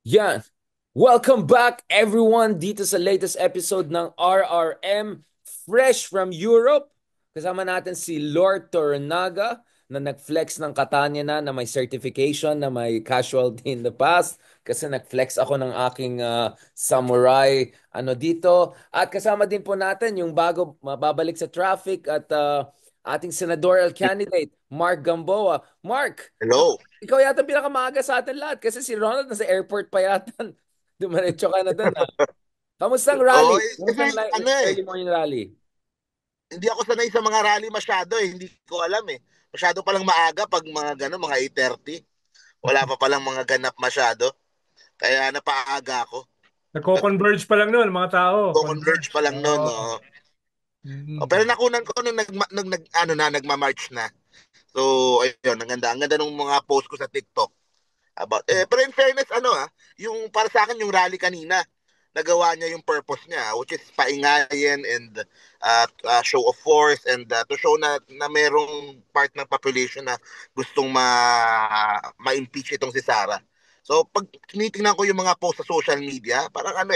Yan. Welcome back everyone dito sa latest episode ng RRM Fresh from Europe. Kasama natin si Lord Tornaga na nag-flex ng Catania na may certification na may casualty in the past kasi nag-flex ako ng aking samurai dito. At kasama din po natin yung bago mababalik sa traffic at ating senatorial candidate Mark Gamboa. Mark, Hello. ikaw yata pinakamaaga sa atin lahat kasi si Ronald nasa airport pa yata. Dumiretso ka na doon, ha? Kamusta ang Oo, rally? kasi Kamusta ang early morning rally? hindi ako sanay sa mga rally masyado eh. Hindi ko alam eh. Masyado palang maaga pag mga gano, mga 8:30. Wala pa palang mga ganap masyado. Kaya napaaga ako. Nagko-converge pa lang noon, mga tao. Go-converge Converge. pa lang noon. Oo. Oo. Oh, pero Mm. nakunan ko nung nagma-march na. So, ayun, ang ganda ng mga post ko sa TikTok. Pero in fairness, yung para sa akin, yung rally kanina, nagawa niya yung purpose niya, which is paingayin and show of force and to show na merong part ng population na gustong ma-impeach itong si Sara. So, pag tinitingnan ko yung mga post sa social media, parang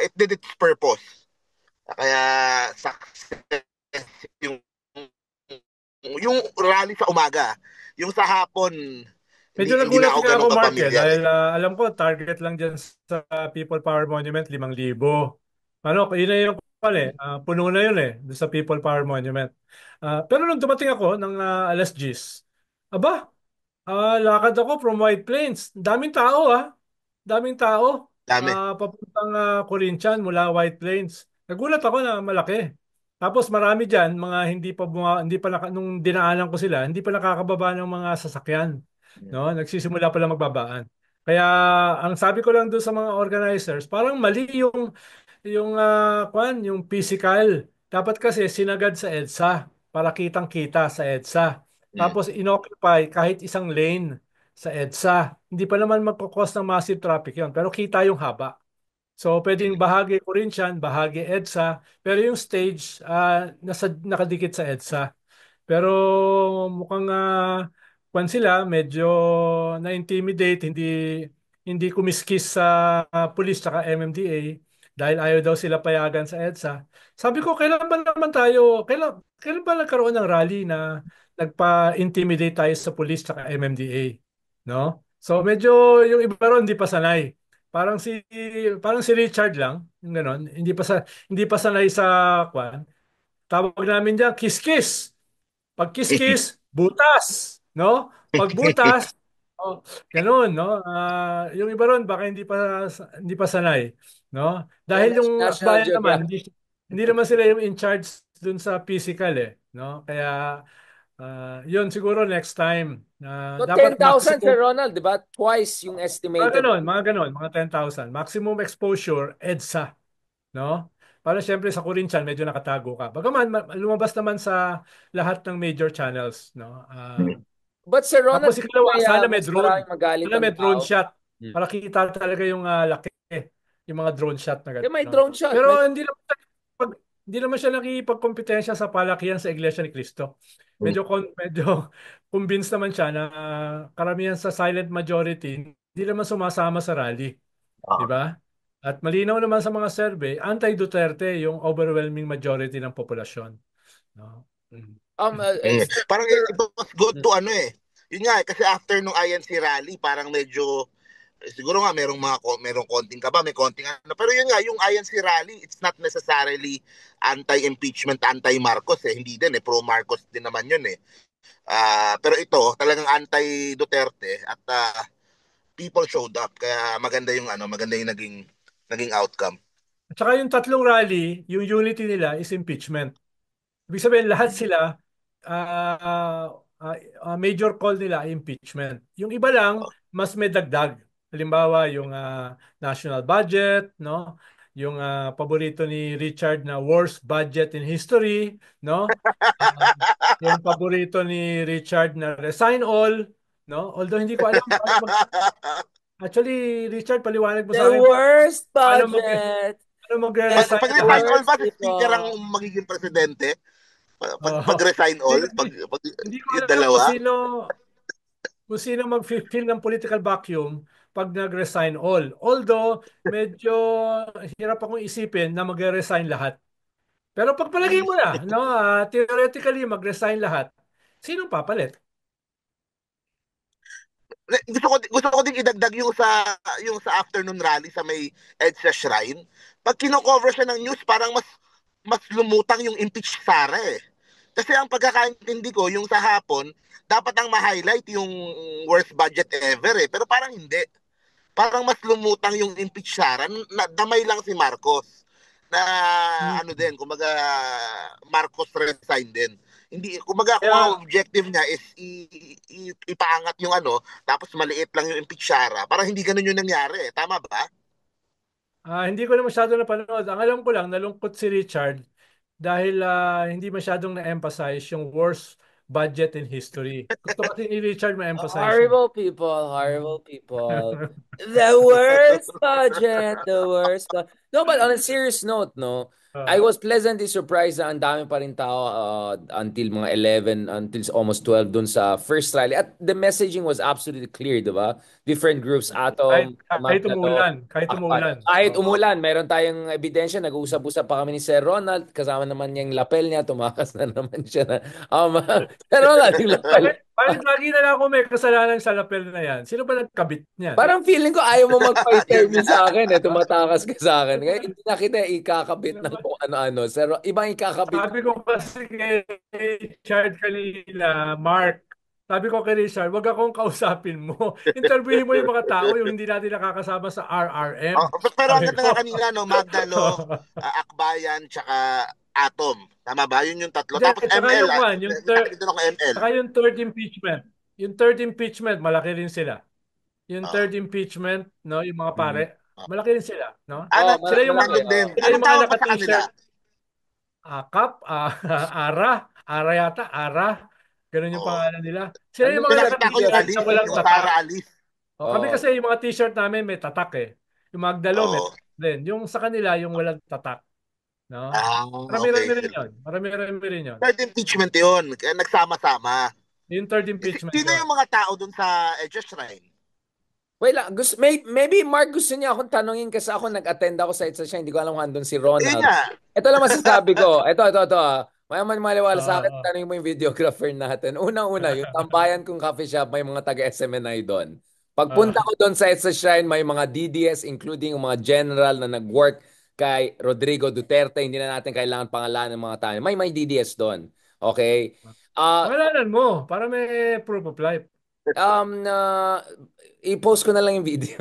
it did its purpose. Kaya, success yung, yung rally sa umaga. Yung sa hapon, hindi Medyo hindi na nagulat ako nga ako, ganun Mark, kapamilyar dahil eh. alam ko, target lang dyan sa People Power Monument, 5,000. Ano, yun na yung puno na yun doon sa People Power Monument. Pero nung dumating ako ng alas 10, aba, lakad ako from White Plains. Daming tao, ah. Daming tao. Dami. Papuntang Corinthian mula White Plains. Nagulat ako na malaki. Tapos marami diyan mga hindi pa nung dinaanan ko sila, hindi pa nakakababa ng mga sasakyan, no? Nagsisimula pa lang magbabaan. Kaya ang sabi ko lang doon sa mga organizers, parang mali yung physical. Dapat kasi sinagad sa EDSA para kitang-kita sa EDSA. Mm. Tapos inoccupy kahit isang lane sa EDSA. Hindi pa naman magkakos ng massive traffic yon, pero kita yung haba. So pwedeng bahagi Corinthian, bahagi EDSA, pero yung stage nakadikit sa EDSA. Pero mukhang kwan sila medyo na-intimidate, hindi kumiskis sa police tsaka MMDA dahil ayaw daw sila payagan sa EDSA. Sabi ko, kailan ba nagkaroon ng rally na nagpa-intimidate tayo sa police tsaka MMDA? No? So medyo yung iba ron hindi pa sanay. Parang si parang si Richard lang, yung ganon. Hindi pa sanay sa kwan. Tawag namin diyan kiss-kiss. Pag kiss-kiss, butas, no? Pag butas, oh, ganoon, no? Yung iba ron baka hindi pa sanay, no? Yan, Dahil yung National akbayan naman Geographic. hindi naman sila yung in charge dun sa physical no? Kaya yun siguro next time So dapat 10,000 Sir maximum Ronald, di ba? Twice yung estimated. mga ganon, mga 10,000. Maximum exposure EDSA, no? Para siyempre sa Corinthian medyo nakatago ka. Bagaman lumabas naman sa lahat ng major channels, no? But Sir Ronald, Tapos ikalawa, sana may mas drone. maraming magalit Sana ang may drone tao. shot para kita talaga yung laki, yung mga drone shot na Kaya may gano'n. drone shot. Pero hindi naman siya nakikipagkompetensya sa palakihan sa Iglesia ni Cristo. Medyo convinced naman siya na karamihan sa silent majority hindi naman sumasama sa rally, di Ah. ba? At malinaw naman sa mga survey, anti-Duterte yung overwhelming majority ng populasyon, no? Mm. Parang Sir, it was good to Yun nga, kasi after nung INC rally, parang medyo siguro nga merong konting kaba, may konting pero yun nga yung INC rally, it's not necessarily anti-impeachment, anti-Marcos eh. Hindi din pro Marcos din naman yun eh. Pero ito talagang anti-Duterte at people showed up. Kaya maganda yung naging outcome. At saka yung tatlong rally, yung unity nila is impeachment. Ibig sabihin, lahat sila, ah, major call nila ay impeachment. Yung iba lang, mas may dagdag. Halimbawa, yung national budget, no? Yung paborito ni Richard na worst budget in history, no? Ah, yung paborito ni Richard na resign all, no? Although hindi ko alam actually, Richard, paliwanag mo sa the akin worst paano budget. paano The magre-resign Pag all. resign all worst ba si speaker ang people. magiging presidente? Pag Oo. resign Hindi, all, hindi, hindi ko yung alam dalawa? kung sino mag-fill ng political vacuum pag nag-resign all. Although, medyo hirap akong isipin na mag-resign lahat. Pero pag palagay mo na, no, theoretically mag-resign lahat, sino papalit? Gusto ko din idagdag yung sa afternoon rally sa may EDSA Shrine. Pag kino-cover siya ng news, parang mas lumutang yung impeach Sara eh. Kasi ang pagkakaintindi ko, yung sa hapon, dapat ang ma-highlight yung worst budget ever eh. Pero parang hindi. Parang mas lumutang yung impeach Sara. Damay lang si Marcos. Na Hmm. ano din, kumbaga Marcos resign din. Hindi, kumbaga kung ang Kaya, objective niya is ipaangat yung ano, tapos maliit lang yung impeach Sara. Parang hindi ganun yung nangyari. Tama ba? hindi ko na masyado napanood. Ang alam ko lang, nalungkot si Richard dahil hindi masyadong na-emphasize yung worst budget in history. Gusto kasi ni Richard ma-emphasize yun. Horrible people, horrible people. The worst budget, the worst. No, but on a serious note, no, I Ah, was pleasantly surprised na ang dami pa rin tao until mga 11, until almost 12 dun sa first rally. At the messaging was absolutely clear, di ba? Different groups, kahit, Atom, kahit Magdalo, umulan, kahit Akpan. umulan. Kahit Oo. umulan, meron tayong ebidensya, nag-uusap-usap pa kami ni Sir Ronald, kasama naman niya yung lapel niya, tumakas na naman siya na, Sir Ronald, yung lapel. Bakit lagi na lang ako may kasalanan sa lapel na yan? Sino ba nagkabit niyan? Parang feeling ko ayaw mo Yun magpa-interview nga. sa akin eh. Tumatakas ka sa akin. Kaya hindi na kita ikakabit ng kung ano-ano. Pero ibang ikakabit. Sabi ko kasi kay Richard kanina, Mark, sabi ko kay Richard, wag akong kausapin mo. Interviewin mo yung mga tao, yung hindi natin nakakasama sa RRM. Oh, pero ang Sabi ganda ko. nga kanina, no, Magdalo, Akbayan, tsaka Atom. Tama ba? Yun yung tatlo. Hindi, Tapos saka ML, yung one, nakikita ako ML. saka yung third impeachment. Yung third impeachment, malaki rin sila. Yung Oh. third impeachment, no, yung mga pare, Mm. malaki rin sila, no? Oh, Sila yung malaki. mga Nandun din. sila Anong yung mga tawag ba sa kanila? naka-t-shirt, Kap, Ara yata, Ara. Ganun yung Oh. pangalan nila. Sila yung Andun mga din sa Nakita ko yung videos. naka-t-shirt na Alice, walang yung tatak. Sara Alice. O, kami Oh. kasi yung mga t-shirt namin may tatak eh. Yung Magdalo may Oo. tatak din. Yung sa kanila, yung walang tatak. No? Okay. Marami-rami rin yun. Marami-rami rin yun. Third impeachment yun. Kaya nagsama-sama. Yung third impeachment Sino yun. yung mga tao dun sa Edge Shrine? Wait lang. Maybe Mark gusto niya akong tanungin kasi ako nag-attend ako sa isa siya. Hindi ko alam kung andun si Yun Ronald. nga. Ito lang masasabi ko. Ito. Mayaman maliwala sa akin. Ah, Tanungin mo yung videographer natin. Unang-una, yung tambayan kong coffee shop, may mga taga-SMNI doon. Pagpunta ah. ko doon sa Edsa Shrine, may mga DDS, including yung mga general na nag-work kay Rodrigo Duterte. Hindi na natin kailangan pangalan ng mga tayo. May DDS doon. Okay? Ah, Pangalanan mo para may proof of life. na i-post ko na lang yung video.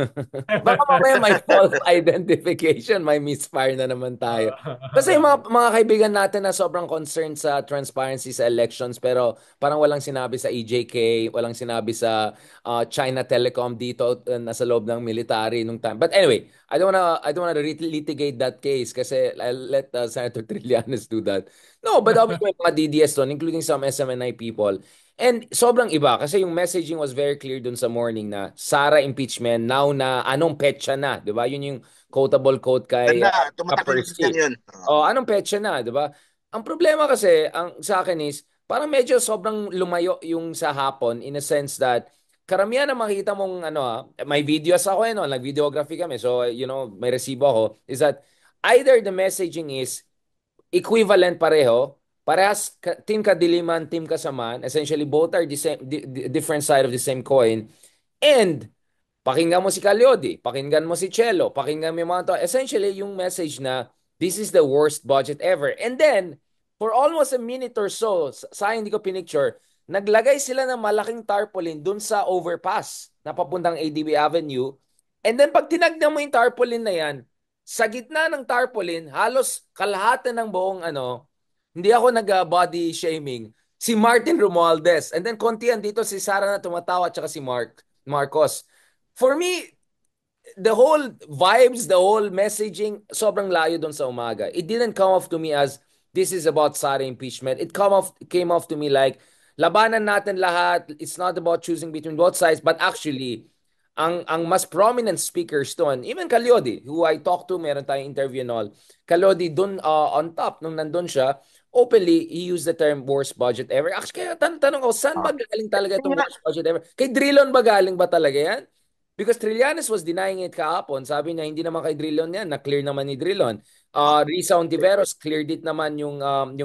Baka mamaya may false identification, may misfire na naman tayo. Kasi yung mga kaibigan natin na sobrang concerned sa transparency sa elections pero parang walang sinabi sa EJK, walang sinabi sa China Telecom dito nasa loob ng military nung time. But anyway, I don't wanna litigate that case kasi I'll let Senator Trillanes do that. No, but obviously may mga DDS doon, including some SMNI people. And sobrang iba kasi yung messaging was very clear dun sa morning na Sara impeachment now na anong petsa na, 'di ba? Yun yung quotable quote kay Ganda. Tumatakbo yung Percy. yun. Oh, anong petsa na, 'di ba? Ang problema kasi ang sa akin is parang medyo sobrang lumayo yung sa hapon in a sense that karamihan na makita mong may videos ako nag-videography kami. So, may resibo ako is that either the messaging is equivalent pareho. Parehas team kadiliman, team kasamaan. Essentially, both are the same, different side of the same coin. And pakinggan mo si Calyodi, pakinggan mo si Cello, pakinggan mo yung mga to. Essentially, yung message na this is the worst budget ever. And then, for almost a minute or so, sa hindi ko pinicture, naglagay sila ng malaking tarpaulin dun sa overpass na papuntang ADB Avenue. And then, pag tinagnan mo yung tarpaulin na yan, sa gitna ng tarpaulin, halos kalahati ng buong hindi ako nag-body shaming, si Martin Romualdez. And then, kontian dito si Sara na tumatawa at saka si Marcos. For me, the whole vibes, the whole messaging, sobrang layo doon sa umaga. It didn't come off to me as this is about Sara impeachment. It came off to me like labanan natin lahat. It's not about choosing between both sides, but actually, ang mas prominent speakers doon, even Calyodi, who I talked to, meron tayong interview and all. Calyodi doon on top, nung nandun siya, openly, he used the term worst budget ever. Actually, kaya tanong ko, saan ba galing talaga itong Yun nga. worst budget ever? Kay Drilon ba galing ba talaga yan? Because Trillanes was denying it kahapon. Sabi niya, hindi naman kay Drilon yan. Na-clear naman ni Drilon. Risa Ontiveros cleared it naman yung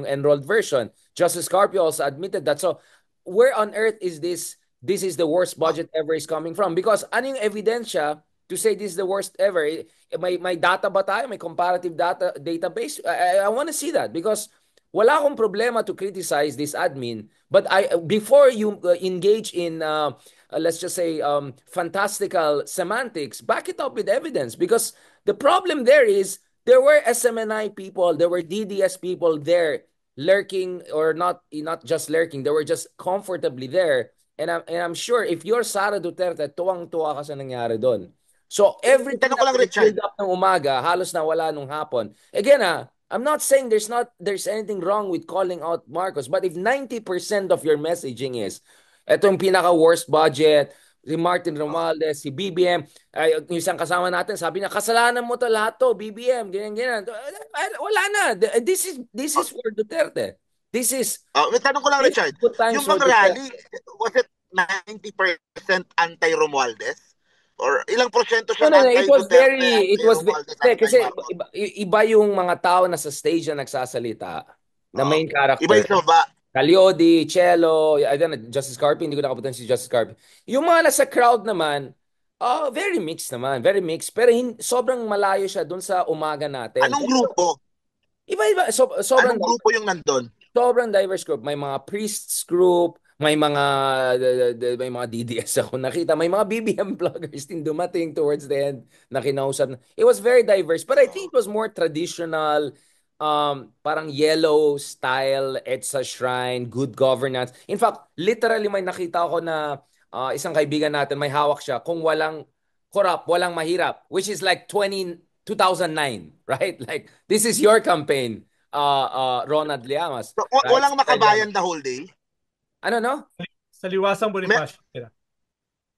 enrolled version. Justice Carpio also admitted that. So, where on earth is this? This is the worst budget ever is coming from? Because ano yung ebidensya to say this is the worst ever? May data ba tayo? May comparative database? I want to see that because wala akong problema to criticize this admin. But before you engage in let's just say fantastical semantics, back it up with evidence, because the problem there is there were SMNI people, there were DDS people there lurking, or not just lurking, they were just comfortably there. And I'm sure if you're Sara Duterte, tuwang-tuwa ka sa nangyari doon. So everything Tanong ko lang, na Richard. build up ng umaga, halos nawala nung hapon. Again, I'm not saying there's anything wrong with calling out Marcos, but if 90% of your messaging is ito yung pinaka-worst budget, si Martin Romualdez, si BBM, yung isang kasama natin, sabi niya, kasalanan mo to lahat to, BBM, ganyan. Wala na. This is for Duterte. This is... May tanong ko lang, this Richard. is good times Yung for bang Duterte. rally, was it 90% anti-Romualdez? Or ilang porsyento siya No, anti-Duterte, it was anti-Romualdez, kasi anti-Marcos? iba yung mga tao na sa stage na nagsasalita, na main Iba character. yung ba? Calyodi, Cello, I don't know, Justice Carpio, hindi ko nakapunta si Justice Carpio. Yung mga nasa crowd naman, very mixed naman, very mixed. Pero sobrang malayo siya dun sa umaga natin. Anong grupo? Iba-iba, sobrang Anong grupo yung nandun? sobrang diverse group. May mga priests group, may mga DDS ako nakita, may mga BBM vloggers din dumating towards the end na kinausap. It was very diverse, but I think it was more traditional, parang yellow style, EDSA shrine, good governance. In fact, literally may nakita ako na isang kaibigan natin, may hawak siya, kung walang corrupt, walang mahirap, which is like 2009, right? Like, this is your campaign, Ronald Llamas. So, Right? walang makabayan the whole day? Ano, no? Sa Liwasang Bonifacio.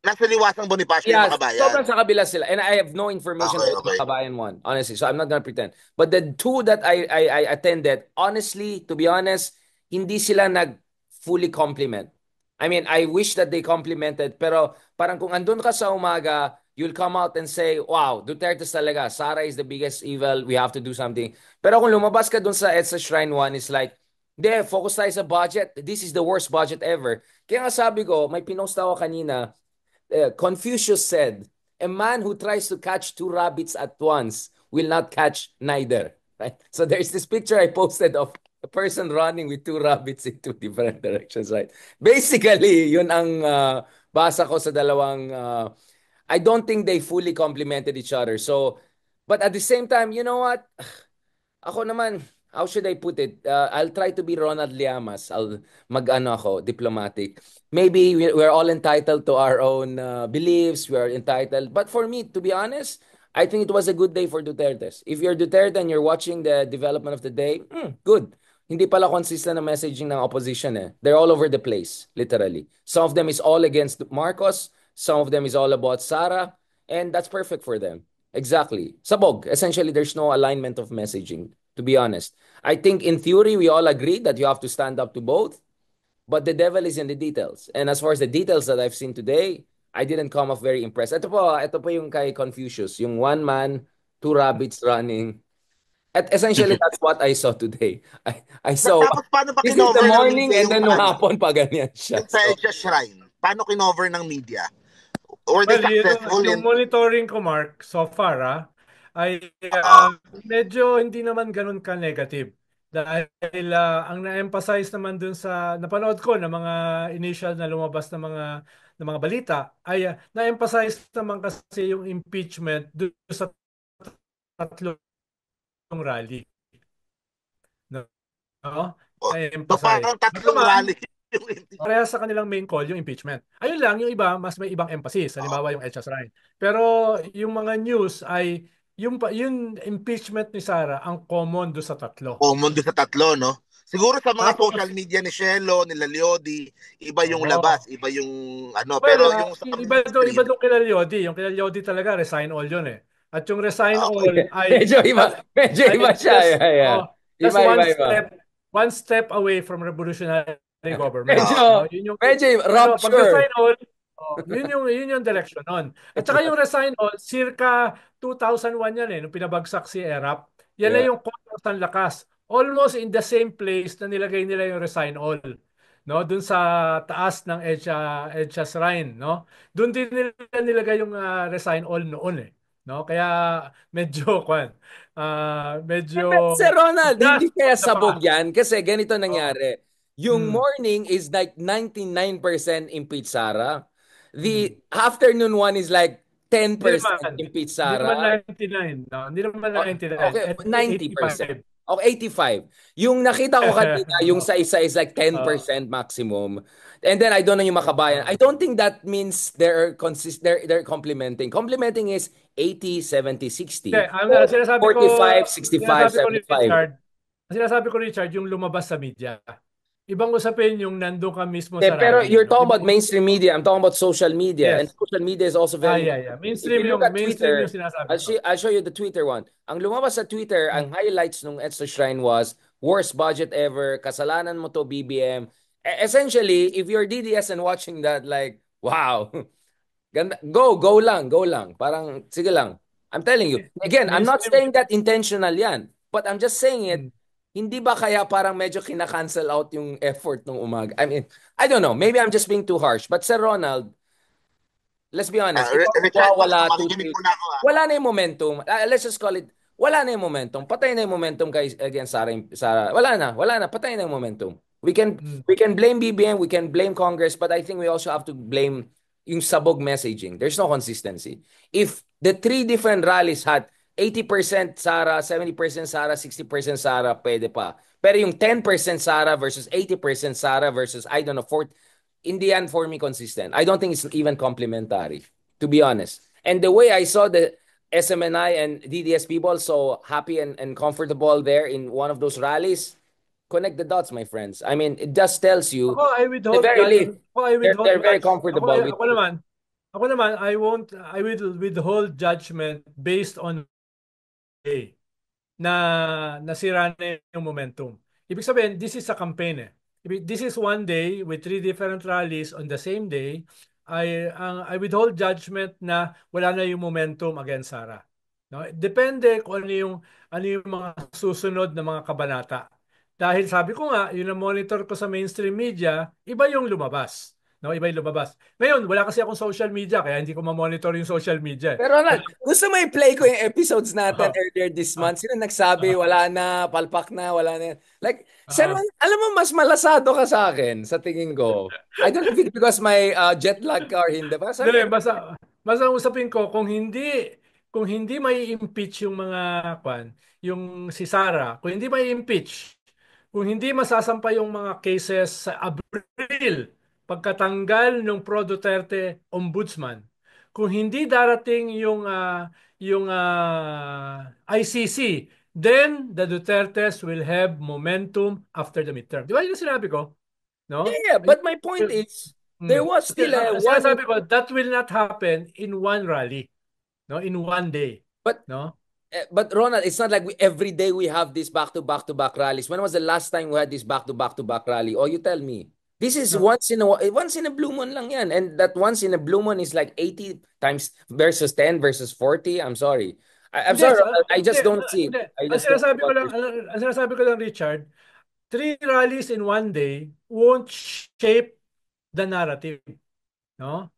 Nasa Liwasang Bonifacio yung makabayan? Sobrang sa kabila sila. And I have no information about the Makabayan one, honestly. So I'm not gonna pretend. But the two that I attended, honestly, to be honest, hindi sila fully compliment. I mean, I wish that they complimented, pero parang kung andun ka sa umaga, you'll come out and say, wow, Duterte talaga. Sara is the biggest evil. We have to do something. Pero kung lumabas ka dun sa EDSA Shrine 1, it's like, hindi, focus tayo sa budget. This is the worst budget ever. Kaya nga sabi ko, may pinost ako kanina, Confucius said, a man who tries to catch two rabbits at once will not catch neither. Right? So there's this picture I posted of a person running with two rabbits in two different directions. Right? Basically, yun ang basa ko sa dalawang. I don't think they fully complemented each other. So, but at the same time, you know what? Ako naman, how should I put it? I'll try to be Ronald Llamas. I'll mag-ano ako, diplomatic. Maybe we're all entitled to our own beliefs. We are entitled. But for me, to be honest, I think it was a good day for Duterte. If you're Duterte and you're watching the development of the day, good. Hindi pala consistent na messaging ng opposition eh. They're all over the place, literally. Some of them is all against Marcos. Some of them is all about Sara. And that's perfect for them. Exactly. Sabog. Essentially, there's no alignment of messaging, to be honest. I think in theory, we all agree that you have to stand up to both, but the devil is in the details. And as far as the details that I've seen today, I didn't come off very impressed. Ito po yung kay Confucius, yung one man, two rabbits running. At essentially, that's what I saw today. I saw, Tapos paano pa this is the kinover ng morning media and then nung hapon pa ganyan siya. yung sa EDSA Shrine? Paano kinover ng media? Or Well, they successful yung in... monitoring ko, Mark, so far, ay medyo hindi naman ganun ka-negative. Dahil ang na-emphasize naman dun sa napanood ko na mga initial na lumabas na mga balita ay na-emphasize naman kasi yung impeachment dun sa tatlong rally. No? So Na-emphasize. parang tatlong rally yung Pareha sa kanilang main call, yung impeachment. Ayun lang, yung iba, mas may ibang emphasis. Halimbawa, yung EDSA Shrine. Pero yung mga news ay, yung impeachment ni Sara, ang common do sa tatlo. common doon sa tatlo, no? Siguro sa mga Tapos, social media ni Shelo, nila Liodi, iba yung Oo. labas, iba yung ano, well, pero yung sa iba doon kila Lyodi. Yung kila Lyodi talaga, resign all yun eh. At yung resign all ay... Medyo iba siya. Yeah. Just Iba. one step away from revolutionary government. Medyo Yun yung, rupture. pag resign all, Oh, yun yung direction nun. At saka yung resign all, circa 2001 yan nung pinabagsak si Erap. Yan na Yeah. yung Congress ng lakas. Almost in the same place na nilagay nila yung resign all. No, doon sa taas ng EDSA Shrine, no? Doon din nila nilagay yung resign all noon. No? Kaya medyo medyo But Sir Ronald, gas hindi kaya on the sabog paa. yan kasi ganito Oh. nangyari. Yung Mm, morning is like 99% impeach Sara. mm. The afternoon one is like Hindi 10% naman. impeach Hindi naman Sara. 99. No? Hindi naman Oh, 99. okay, At 90%. 85. Okay, 85. Yung nakita ko kanina, yung sa isa is like Oh. 10% maximum. And then I don't know yung makabayan. I Oh. don't think that means they're complementing. Complementing is 80, 70, Hindi, 60 ang or 45, 65, sinasabi ko 75. Richard, ang sinasabi ko Richard, yung lumabas sa media. Ibang usapin yung nandun ka mismo Eh, sa pero rally, you're no? talking about mainstream media. I'm talking about social media. And Yes. social media is also very Yeah, yeah. important. If you look at Mainstream yung Twitter, sinasabi ko. I'll show you the Twitter one. Ang lumabas sa Twitter, Mm, ang highlights nung Edsa Shrine was worst budget ever, kasalanan mo to BBM. Essentially, if you're DDS and watching that, like, wow. Ganda. Go lang. Parang, sige lang. I'm telling you. Again, I'm not Mainstream. saying that intentional yan. But I'm just saying it, Mm, hindi ba kaya parang medyo kina-cancel out yung effort ng umaga? I mean, I don't know. Maybe I'm just being too harsh. But Sir Ronald, let's be honest, ikaw Richard, wala two, makikinig three, muna ako wala na yung momentum. Let's just call it, wala na yung momentum. Patay na yung momentum kay against Sara. Wala na. Patay na yung momentum. We can mm. we can blame BBM, we can blame Congress, but I think we also have to blame yung sabog messaging. There's no consistency. If the three different rallies had 80% Sara, 70% Sara, 60% Sara, pwede pa. Pero yung 10% Sara versus 80% Sara versus, I don't know, 40, in the end, for me, consistent. I don't think it's even complementary, to be honest. And the way I saw the SMNI and DDS people so happy and comfortable there in one of those rallies, connect the dots, my friends. I mean, it just tells you, the very least, I withhold they're very judge. comfortable with. Ako naman, I will withhold judgment based on day na nasira na yung momentum. Ibig sabihin, this is a campaign. This is one day with three different rallies on the same day. I withhold judgment na wala na yung momentum against Sara. No? Depende kung ano yung mga susunod na mga kabanata. Dahil sabi ko nga, yun ang monitor ko sa mainstream media, iba yung lumabas. No, iba yung lumabas. Ngayon, wala kasi akong social media, kaya hindi ko ma-monitor yung social media. Pero Ronald, gusto mo i-play ko yung episodes natin Ah, earlier this ah, month? Sino nagsabi, ah, wala na, palpak na, wala na yan? Like, Sir, ah. alam mo, mas malasado ka sa akin, sa tingin ko. I don't know if it's because my jet lag ka or hindi. Pero sabi Dali, ko, basta usapin ko kung hindi may impeach yung mga yung si Sara, kung hindi may impeach, kung hindi masasampa yung mga cases sa Abril pagkatanggal ng Pro Duterte Ombudsman, kung hindi darating yung ICC, then the Dutertes will have momentum after the midterm. Di ba yun ang sinabi ko? yeah, No? yeah. But my point is, there was still a one in, Sinasabi ko, that will not happen in one rally, no? In one day, but no? But Ronald, it's not like every day we have these back-to-back rallies. When was the last time we had this back-to-back rally? Oh, you tell me. This is No. once in a blue moon lang yan. And that once in a blue moon is like 80 times versus 10 versus 40. I'm sorry. I'm Hindi, sorry, Ronald. I hindi, just don't see it. hindi. I just don't see what you're. Ang sinasabi ko lang, Richard, three rallies in one day won't shape the narrative, no?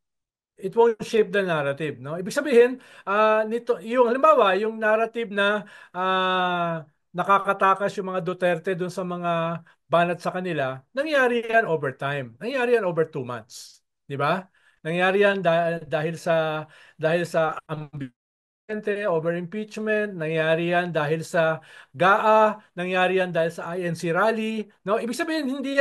It won't shape the narrative, no? Ibig sabihin, nito yung halimbawa, yung narrative na nakakatakas yung mga Duterte doon sa mga banat sa kanila, nangyari yan over time. Nangyari yan over 2 months, di ba? Nangyari yan dahil sa over impeachment, nangyari yan dahil sa GAA, nangyari yan dahil sa INC rally. No, ibig sabihin hindi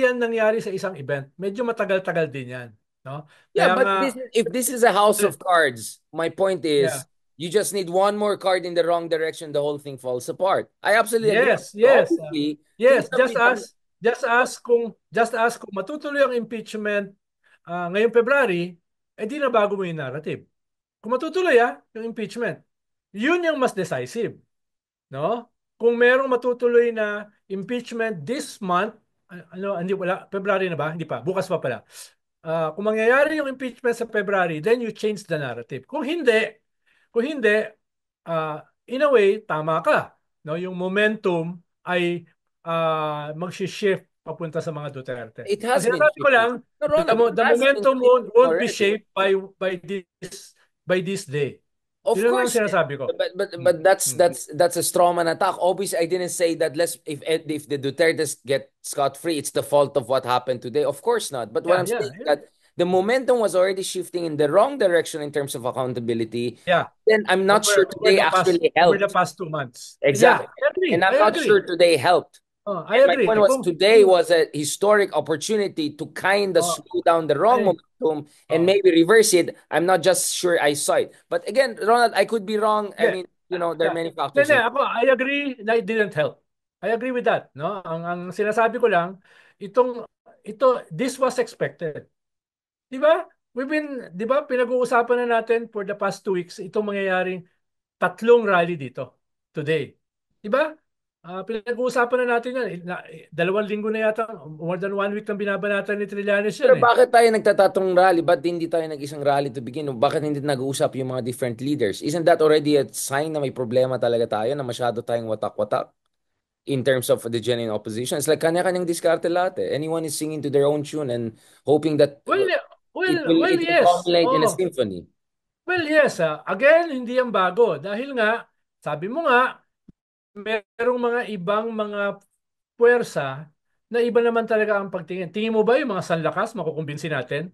yan nangyari sa isang event. Medyo matagal-tagal din yan, no? Yeah, Kaya but nga if this is a house of cards, my point yeah. is you just need one more card in the wrong direction, the whole thing falls apart. I absolutely agree. Yes, So yes. obviously, things Yes, have been done. just as kung matutuloy ang impeachment ngayong February, di na bago mo yung narrative. Kung matutuloy yung impeachment, yun yung mas decisive, no? Kung merong matutuloy na impeachment this month, hindi wala, February na ba? Hindi pa, bukas pa pala. kung mangyayari yung impeachment sa February, then you change the narrative. Kung hindi, in a way, tama ka. No? Yung momentum ay mag-shift papunta sa mga Duterte. It Ang has been sinasabi ko shifting. lang, No, the, Ronald, it the has been momentum shifting won't be already. shaped by this day. Of Yun lang ang course, sinasabi ko. but that's a straw man attack. Obviously, I didn't say that if the Dutertes get scot-free, it's the fault of what happened today. Of course not. But what I'm saying is that the momentum was already shifting in the wrong direction in terms of accountability. Yeah. Then I'm not sure today actually Over the helped. past 2 months. Exactly. Yeah, I agree. And I'm not sure today helped. I And my agree. point was today was a historic opportunity to kind of slow down the wrong momentum and maybe reverse it. I'm not just sure I saw it. But again, Ronald, I could be wrong. I mean, there are many factors. I agree that it didn't help. I agree with that, no? Ang sinasabi ko lang, this was expected. 'Di ba? 'Di ba, pinag-uusapan na natin for the past 2 weeks itong mangyayaring 3 rally dito today. 'Di ba? Pinag-uusapan na natin yan. 2 linggo na yata, more than 1 week nang binabanatan ni Trillanes Pero yan. bakit tayo nagtatatong rally? Ba't hindi tayo nag-isang rally to begin? Bakit hindi nag-uusap yung mga different leaders? Isn't that already a sign na may problema talaga tayo, na masyado tayong watak-watak in terms of the genuine opposition? It's like kanya-kanyang diskarte lahat eh. Anyone is singing to their own tune and hoping that it will Yes. culminate in a symphony. Well, yes. Again, hindi yan bago. Dahil nga, sabi mo nga, merong mga ibang mga puwersa na iba naman talaga ang pagtingin. Tingin mo ba yung mga sanlakas makukumbinsi natin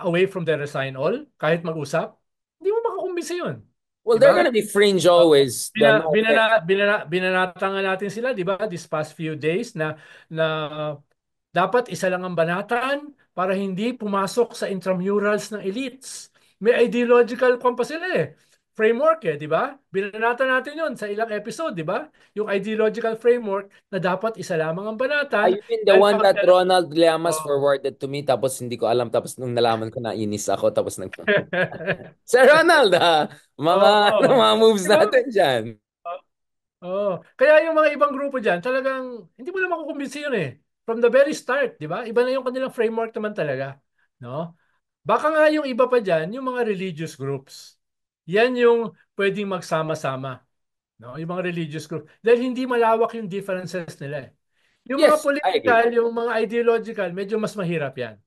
away from the resign all kahit mag-usap? Hindi mo makukumbinsi yun. Well, diba? they're gonna be fringe always. Binanata nga natin sila, di ba? These past few days na dapat isa lang ang banatan para hindi pumasok sa intramurals ng elites. May ideological pa sila framework di ba? Binanata natin yon sa ilang episode, di ba? Yung ideological framework na dapat isa lamang ang banatan. You mean the one that Ronald Llamas forwarded to me, tapos hindi ko alam, tapos nung nalaman ko na inis ako, tapos Sir Ronald, mga moves natin dyan. Kaya yung mga ibang grupo dyan, talagang hindi mo na makukumbinsi yun from the very start, di ba? Iba na yung kanilang framework naman talaga. No? Baka nga yung iba pa dyan, yung mga religious groups. Yan yung pwedeng magsama-sama. No? Yung mga religious groups. Dahil hindi malawak yung differences nila Yung mga political, yung mga ideological, medyo mas mahirap yan.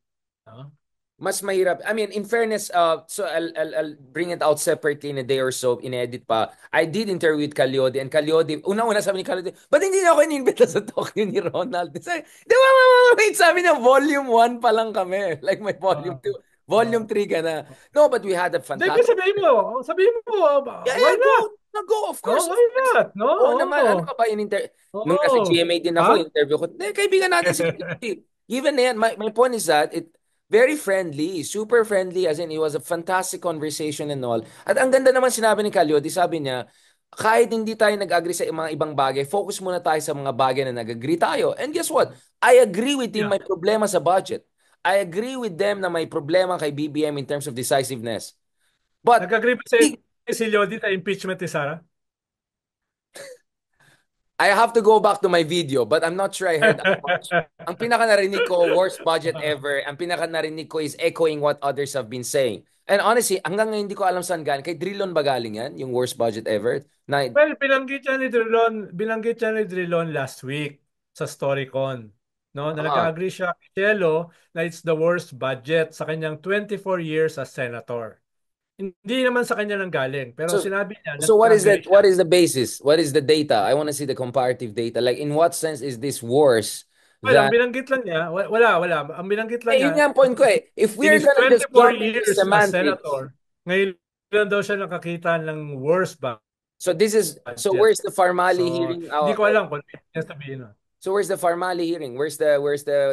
No? Mas mahirap. I mean, in fairness, so I'll bring it out separately in a day or so, in-edit pa. I did interview with Calyode, and Calyode, una-una sabi ni Calyode, ba't hindi na ako in-invita sa talk ni Ronald? Sabi, di ba, wait, sabi niya, volume 1 pa lang kami. Like, may volume 2. Volume 3 ka na. No, but we had a fantastic... Sabihin mo, why not? Go, of course. Why not? No? Oo naman, ano ka ba? Nung nasa GMA din ako, interview ko, kaibigan natin si Calyode. Given na yan, my point is that, very friendly, super friendly, as in it was a fantastic conversation and all. At ang ganda naman sinabi ni Calyode, sabi niya, kahit hindi tayo nag-agree sa mga ibang bagay, focus muna tayo sa mga bagay na nag-agree tayo. And guess what? I agree with him, may problema sa budget. I agree with them na may problema kay BBM in terms of decisiveness. But nag-agree pa si Lyodi sa impeachment ni Sara? I have to go back to my video, but I'm not sure I heard that much. Ang pinaka-narinig ko, worst budget ever. Ang pinaka-narinig ko is echoing what others have been saying. And honestly, hanggang ngayon hindi ko alam saan galing. Kay Drilon ba galing yan? Yung worst budget ever? Well, binanggit niya ni Drilon last week sa Storycon. No? Na nag-agree siya kay Chelo na it's the worst budget sa kanyang 24 years as senator. Hindi naman sa kanya nang galing, pero sinabi niya. So what is that? What is the basis? What is the data? I want to see the comparative data. Like, in what sense is this worse? Well, ang binanggit lang niya, wala. Ang binanggit lang niya. Yun nga ang point ko If we're gonna just jump into semantics. Senator, ngayon lang daw siya nakakita ng worst budget. So where's the Farmali hearing? Hindi ko alam kung sabihin. So where's the Farmali hearing? Where's the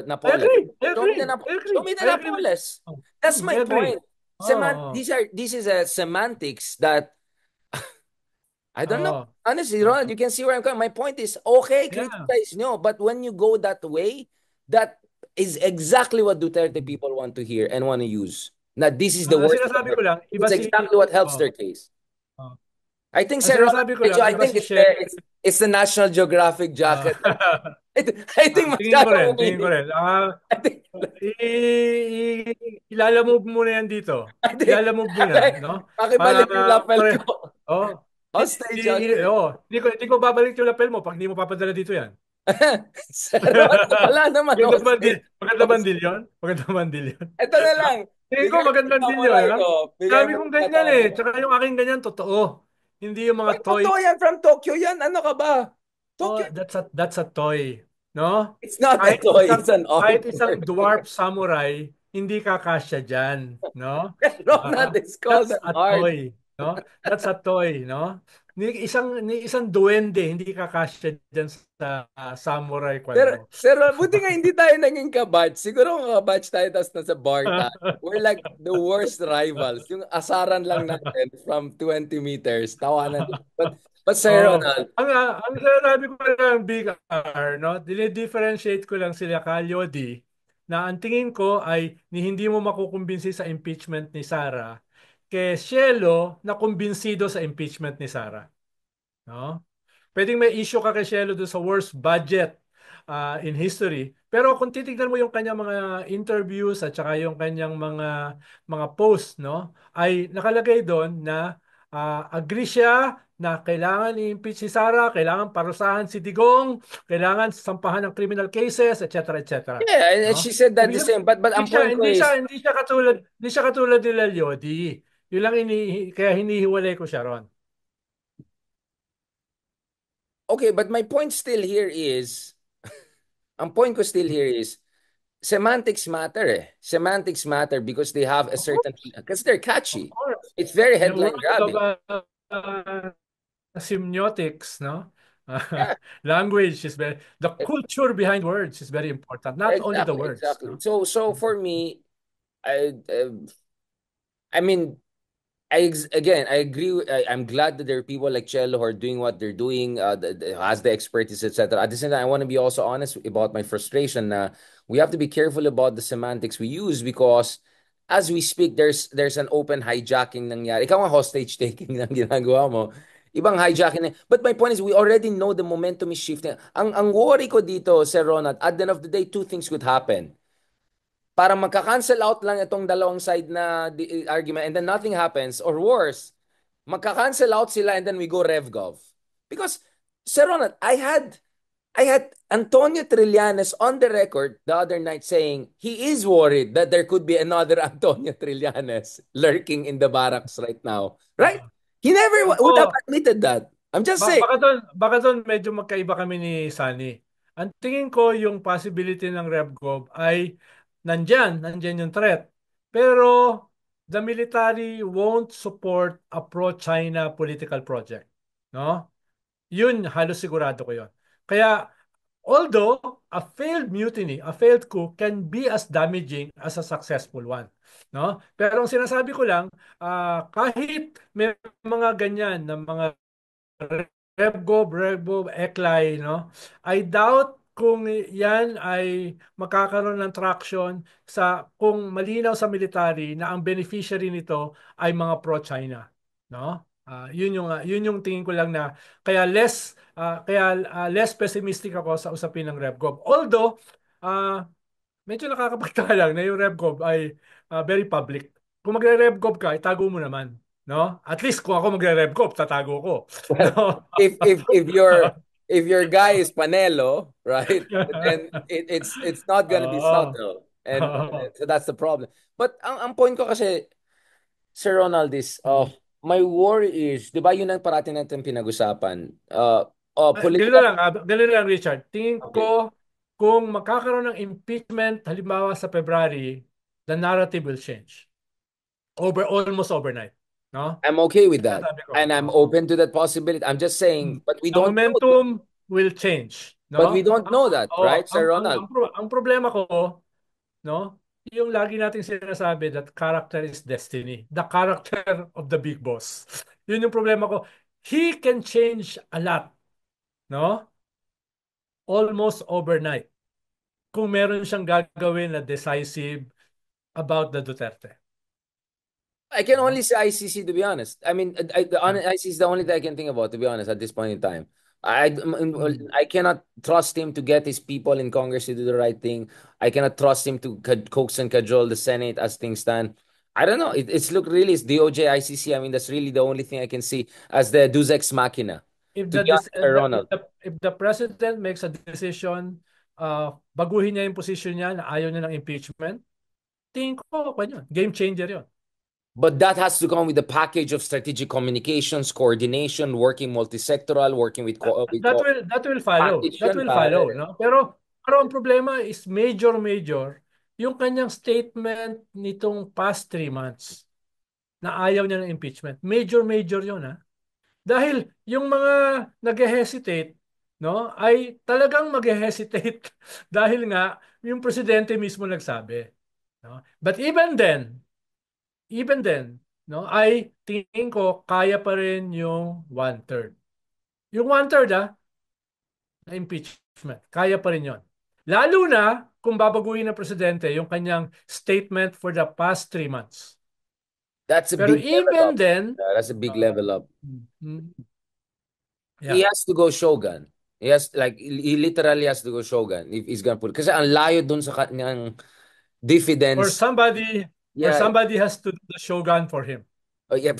Napoles? Show me the Napoles. That's my point. This is a semantics that I don't know. Honestly, Ronald, you can see where I'm coming. My point is, okay, criticize nyo, but when you go that way, that is exactly what Duterte people want to hear and want to use. Now, this is the worst. It's exactly what helps their case. I think, Sir Ronald, I think it's the National Geographic jacket. I think Tingin ko masyadong rin, tingin ko uminit. rin. I think, Ilalamove muna yan dito. I think, Ilalamove muna, no? Para, pakibalik yung lapel ko. oh, Hostage, hostage. hindi ko babalik yung lapel mo pag hindi mo papadala dito yan. Pero wala naman Magandang bandil, hostage. magandang bandil yun. Magandang bandil yun. Ito na lang. Tingin ko Bigay mo yung magandang deal yun, samurai ha? ko. Bigay Sabi mo kong yung ganyan katana. eh. Tsaka yung aking ganyan, totoo. Hindi yung Uy, mga toy. totoo yan. From Tokyo yan. Ano ka ba? Oh, Tokyo. that's a toy, no? It's not a Kahit toy. isang It's an kahit armor. isang dwarf samurai, hindi kakasya diyan, no? Ronald is called That's an a art. toy, no? That's a toy, no? Ni isang duwende hindi kakasya diyan sa samurai Pero, kwando. pero buti nga hindi tayo naging kabatch. Siguro kung kabatch tayo tapos nasa bar tayo. We're like the worst rivals. Yung asaran lang natin from 20 meters. Tawanan lang. But Sir Oh, Ronald, ang sinasabi ko lang Big R, no? Dinidifferentiate ko lang sila Calyodi na ang tingin ko ay hindi mo makukumbinsi sa impeachment ni Sara kay Cielo na kumbinsido sa impeachment ni Sara, no? Pwedeng may issue ka kay Cielo doon sa worst budget in history. Pero kung titignan mo yung kanyang mga interviews at saka yung kanyang mga posts, no, ay nakalagay doon na agree siya na kailangan i-impeach si Sara, kailangan parusahan si Digong, kailangan sampahan ng criminal cases, etc., etc. yeah, and No? she said that Ibig the sabihin, same. But hindi ang siya point ko hindi siya is, hindi siya katulad nila Lyodi. Yun lang kaya hinihiwalay ko siya ron. okay, but my point still here is, ang point ko still here is, semantics matter eh. Semantics matter because they have a Of certain, course, because they're of catchy. course. It's very In a headline world of grabbing. semiotics, no? Yeah, Language is the culture behind words is very important, not only the exactly, words, exactly. no? So for me, I mean, again, I agree. I'm glad that there are people like Cello who are doing what they're doing, has the expertise, etc. At the same time, I want to be also honest about my frustration. We have to be careful about the semantics we use because as we speak, there's an open hijacking nangyari. Ikaw ang hostage taking ng ginagawa mo. Ibang hijacking. But my point is, we already know the momentum is shifting. Ang worry ko dito, Sir Ronald, at the end of the day, two things could happen. Para magka-cancel out lang itong dalawang side na argument and then nothing happens or worse, magka-cancel out sila and then we go RevGov. Because Sir Ronald, I had Antonio Trillanes on the record the other night saying he is worried that there could be another Antonio Trillanes lurking in the barracks right now. Right? He never would have Ako, admitted that. I'm just saying. baka doon medyo magkaiba kami ni Sunny. Ang tingin ko yung possibility ng RevGov ay nandyan yung threat. Pero the military won't support a pro-China political project, no? Yun, halos sigurado ko yun. Kaya, although a failed mutiny, a failed coup can be as damaging as a successful one. No? Pero ang sinasabi ko lang, kahit may mga ganyan na mga Revgov, Eklay, no? I doubt kung yan ay makakaroon ng traction kung malinaw sa military na ang beneficiary nito ay mga pro-China, no? Yun yung tingin ko lang na kaya less pessimistic ako sa usapin ng Revgov. Although medyo nakakapagtaka lang na yung RevGov ay very public. Kung magre-RevGov ka, itago mo naman, no? At least kung ako magre-RevGov, tatago ko. Well, No? if your guy is Panelo, right? Then it's not gonna be Oo. subtle, and Oo. so that's the problem. But ang point ko kasi, Sir Ronald is, Hmm. my worry is, di ba yun ang parati natin pinag-usapan? Ganito Political. lang, ganito lang, Richard. Tingin Okay, ko, kung magkakaroon ng impeachment, halimbawa sa February, the narrative will change. Almost overnight. No? I'm okay with that, Sinasabi ko. and I'm open to that possibility. I'm just Hmm. saying, but we The don't know, momentum will change. but we No? don't know that, right, Ang, Sir ang, Ronald? ang, pro- ang problema ko, no? Yung lagi nating sinasabi that character is destiny. The character of the big boss. Yun yung problema ko. He can change a lot, no? Almost overnight. Kung meron siyang gagawin na decisive about the Duterte. I can only No? say ICC, to be honest. I mean, the ICC is the only thing I can think about, to be honest, at this point in time. Mm. I cannot trust him to get his people in Congress to do the right thing. I cannot trust him to coax and cajole the Senate as things stand. I don't know. It's look really it's DOJ, ICC. I mean, that's really the only thing I can see as the Deus Ex Machina. If To the, be honest, Sir Ronald. if the president makes a decision, baguhin niya yung position niya na ayaw niya ng impeachment, tingin ko, yun. Game changer yun. But that has to come with a package of strategic communications, coordination, working multi-sectoral, working with That will follow. package That yun, will follow, pare. no? Pero ang problema is major yung kanyang statement nitong past 3 months na ayaw niya ng impeachment. Major yun, ha? Dahil yung mga nag-hesitate, no, ay talagang mag-hesitate dahil nga yung presidente mismo nagsabi, no? But even then, no, ay tingin ko kaya pa rin yung one-third. Yung one-third, na impeachment. Kaya pa rin yon. Lalo na kung babaguhin ng presidente yung kanyang statement for the past 3 months. That's a Pero big level even up. then, That's a big level up. mm, He yeah. has to go Shogun. He has like he literally has to go Shogun if he's gonna put kasi ang layo dun sa kanyang Or diffidence. somebody or Yeah, somebody has to do the shogun for him. oh, yeah.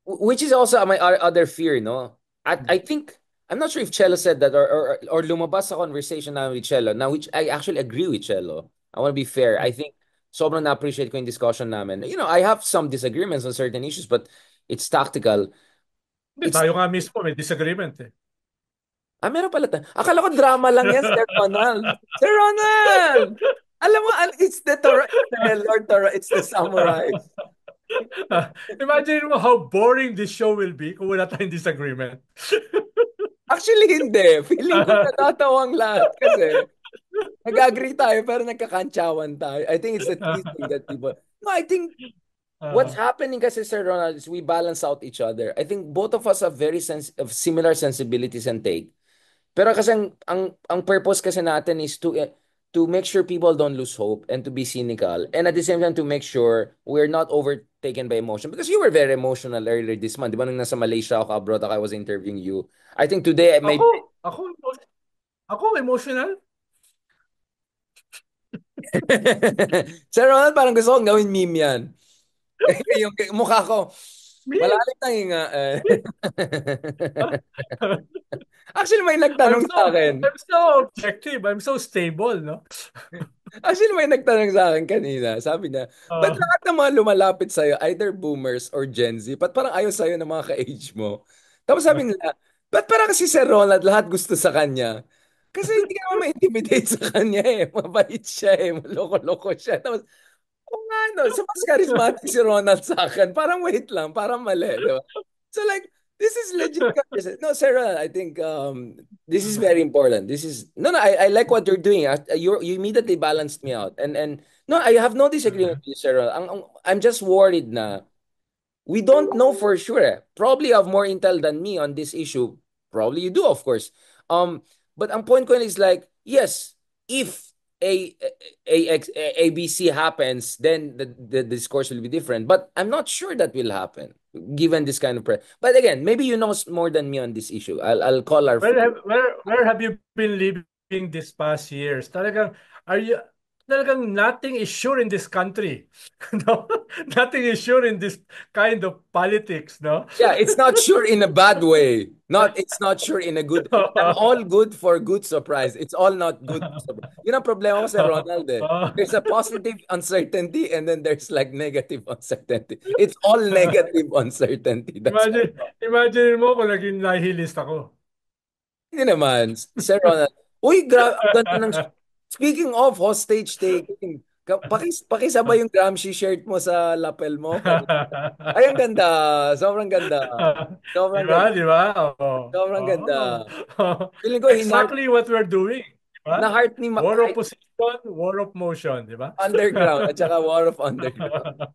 Which is also my other fear, no? I think I'm not sure if Cello said that or lumabas sa conversation namin with Cello. Now, which I actually agree with Cello. I want to be fair. I think sobrang na-appreciate ko yung discussion namin. You know, I have some disagreements on certain issues, but it's tactical. Hindi, It's tayo nga mismo may disagreement eh. meron pala. Akala ko drama lang yan, Sir Ronald. Sir Ronald! Alam mo, it's the Lord Toro, it's the samurai. Imagine mo how boring this show will be kung wala tayong disagreement. Actually, hindi. Feeling ko natatawang lahat kasi nag-agree tayo pero nagkakantsawan tayo. I think it's the teasing that people... No, I think what's happening kasi, Sir Ronald, is we balance out each other. I think both of us have very of similar sensibilities and take. Pero kasi ang purpose kasi natin is to make sure people don't lose hope and to be cynical. And at the same time, to make sure we're not overtaken by emotion. Because you were very emotional earlier this month. Di ba nung nasa Malaysia ako, abroad ako, I was interviewing you. I think today, Ako, maybe... ako, ako emotional. Sir Ronald, parang gusto kong gawin meme yan. Yung mukha ko, Me? malalim na hinga. Actually, may nagtanong I'm sa so akin. I'm so objective. I'm so stable, no? Actually, may nagtanong sa akin kanina. Sabi niya, ba't Uh, lahat ng mga lumalapit sa'yo, either boomers or Gen Z, ba't parang ayaw sa'yo ng mga ka-age mo? Tapos sabi nila, ba't parang si Sir Ronald, lahat gusto sa kanya? Kasi hindi ka naman ma-intimidate sa kanya eh. Mabait siya eh. Maloko-loko siya. Tapos, oh nga, no. So, mas charismatic si Ronald sa akin. Parang wait lang. Parang mali. Di ba? So, like, this is legit conversation. No, Sir Ronald, I think this is very important. This is... No, I like what you're doing. You immediately balanced me out. And no, I have no disagreement with you, Sir Ronald. I'm just worried na we don't know for sure. Probably you have more intel than me on this issue. Probably you do, of course. But ang point ko is like, yes, if a ABC happens, then the discourse will be different. But I'm not sure that will happen given this kind of But again, maybe you know more than me on this issue. I'll call our where have you been living this past years? Talagang nothing is sure in this country. No? Nothing is sure in this kind of politics, no? Yeah, it's not sure in a bad way. It's not sure in a good. I'm all good for good surprise. It's all not good surprise. Yun ang problema ko sa Ronald eh. There's a positive uncertainty and then there's like negative uncertainty. It's all negative uncertainty. That's Imagine, imagine mo kung naging nihilist ako. hindi naman. Sir Ronald. Uy, ang ganda ng... Speaking of hostage taking, pakisabay yung Gramsci shirt mo sa lapel mo. Ay, ang ganda. Sobrang ganda. Di Sobrang ba? ganda. Di ba? Oo. Sobrang ganda. Oo. Feeling ko, Exactly what we're doing. Di ba? na-heart ni War of position, war of motion. Di ba? Underground at saka War of Underground.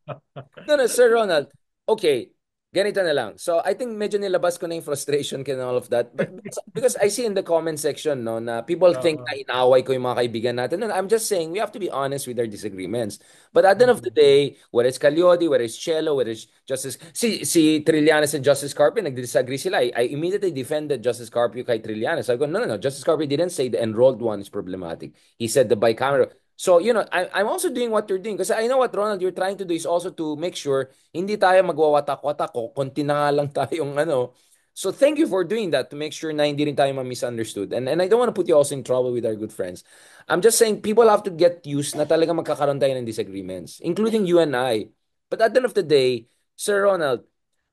No, no, Sir Ronald. Okay. ganito na lang. So, I think medyo nilabas ko na yung frustration and all of that. But because I see in the comment section, no, na people think Oo. na inaaway ko yung mga kaibigan natin. And I'm just saying, we have to be honest with our disagreements. But at the end of the day, whether it's Calyodi, whether it's Chelo, whether it's Justice... Si Trillanes and Justice Carpio, nag-disagree sila. I immediately defended Justice Carpio kay Trillanes. I go, no. Justice Carpio didn't say the enrolled one is problematic. He said the bicameral. So, I'm also doing what you're doing. Kasi I know what, Ronald, you're trying to do is also to make sure hindi tayo magwawatak-watak ko, konti na nga lang tayong ano. So thank you for doing that to make sure na hindi rin tayo ma-misunderstood. And I don't want to put you also in trouble with our good friends. I'm just saying people have to get used na talaga magkakaroon tayo ng disagreements, including you and I. But at the end of the day, Sir Ronald,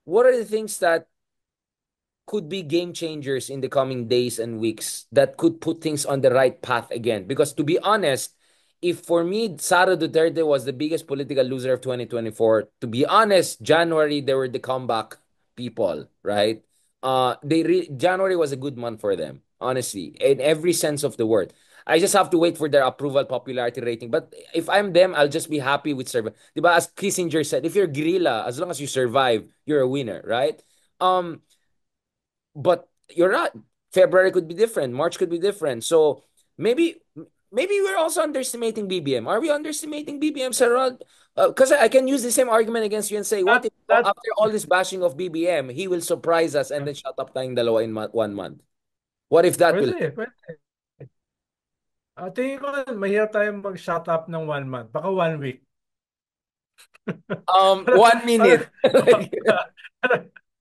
what are the things that could be game changers in the coming days and weeks that could put things on the right path again? Because to be honest, if for me Sara Duterte was the biggest political loser of 2024, to be honest, January they were the comeback people, right? January was a good month for them, honestly, in every sense of the word. I just have to wait for their approval popularity rating. But if I'm them, I'll just be happy with survive. Diba, as Kissinger said, if you're guerrilla, as long as you survive, you're a winner, right? But you're not. February could be different. March could be different. So maybe we're also underestimating BBM. Are we underestimating BBM, Sir Rod? Because I can use the same argument against you and say, what That, if that, after all this bashing of BBM, he will surprise us and then shut up tayong dalawa in 1 month? What if that will... pwede. Tingin ko, mahirap tayong mag-shut up ng 1 month. Baka 1 week. Parang, 1 minute. parang,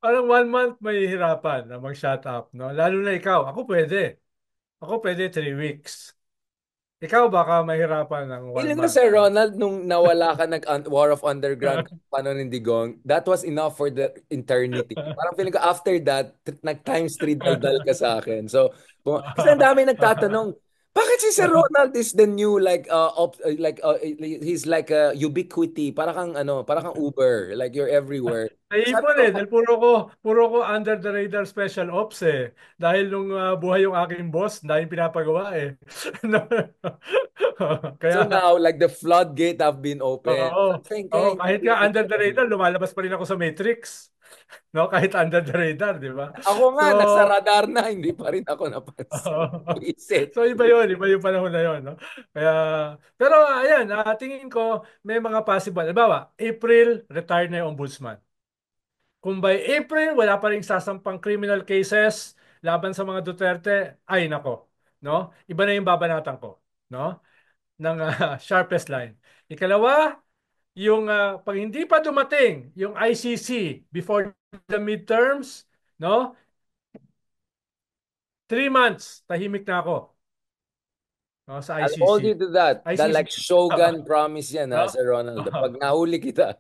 parang 1 month mahihirapan na mag-shut up. No? Lalo na ikaw. Ako pwede. 3 weeks. Ikaw baka mahirapan ng one Feeling ko, month. Sir Ronald, nung nawala ka War of Underground, paano ng Digong, that was enough for the eternity. Parang feeling ko after that, nag-times 3 daldal ka sa akin. So, kasi ang dami nagtatanong, bakit si Sir Ronald is the new he's like a ubiquity, para kang Uber, like you're everywhere. Sabi Naipon ko, dahil puro ko under the radar special ops Dahil nung buhay yung aking boss, dahil pinapagawa so Kaya, now, like the floodgate have been open. oo, So, thank kahit nga under the radar, lumalabas pa rin ako sa Matrix. No, kahit under the radar, di ba? Ako nga, So, nasa radar na, hindi pa rin ako napansin. Visit. so iba yung panahon na yun, no? Kaya, pero ayan, tingin ko may mga possible. Halimbawa, April, retire na yung ombudsman. Kung by April, wala pa rin sasampang criminal cases laban sa mga Duterte, ay nako, no? Iba na yung babanatan ko, no? Ng sharpest line. Ikalawa, yung pag hindi pa dumating yung ICC before the midterms, no? 3 months, tahimik na ako, no, sa I'll ICC. hold you to that. That ICC. like Shogun promise yan, ha, No? Sir Ronald. Pag nahuli kita.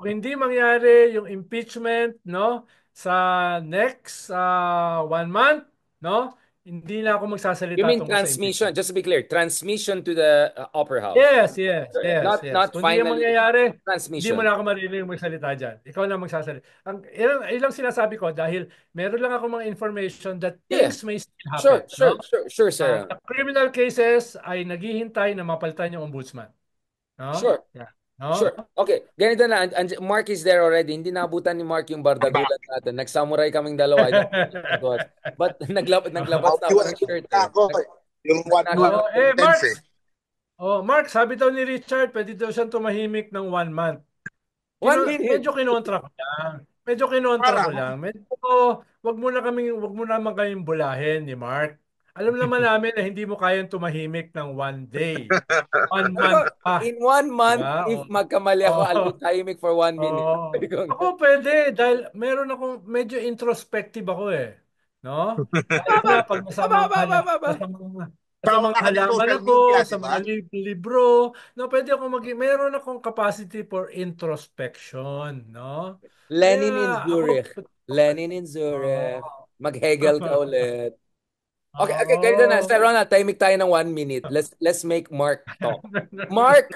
Kung hindi mangyari yung impeachment, no, sa next 1 month, no, hindi na ako You magsasalita mean tungkol sa transmission? impeachment. Just to be clear, transmission to the upper house. Yes, yes, yes, Not yes. not Kung hindi yan final mangyayari, hindi mo transmission. na ako maririnig magsalita dyan. Ikaw na magsasalita. Ilang sinasabi ko dahil meron lang ako mga information that Yeah. things may still Sure, happen. No? Sir. The criminal cases ay naghihintay na mapalitan yung ombudsman. No? Sure. Yeah. No? Sure. Okay, ganito na. Mark is there already. Hindi nabutan ni Mark yung bardagulan natin. Nagsamurai kaming dalawa. I don't know what it was. But naglabas na ako ng shirt. Ako, yung one Oh, month Mark. Mark, sabi daw ni Richard, pwede daw siyang tumahimik ng 1 month. 1 minute. Medyo kinontra ko lang. Wag mo naman kaming bulahin ni Mark. Alam naman namin na hindi mo kayang tumahimik ng 1 day. 1 month pa. In 1 month, Diba? if magkamali ako, I'll be timing for 1 minute. Ako pwede dahil meron akong medyo introspective ako No? Kahit na pag sa mga halaman ako, sa mga libro, no, pwede ako meron akong capacity for introspection, no? Lenin in Kaya Zurich. ako, Lenin in Zurich. oh, Mag-Hegel ka ulit. Okay, ganito na. Sir oh. Ronald, timing tayo ng 1 minute. Let's make Mark talk. Mark.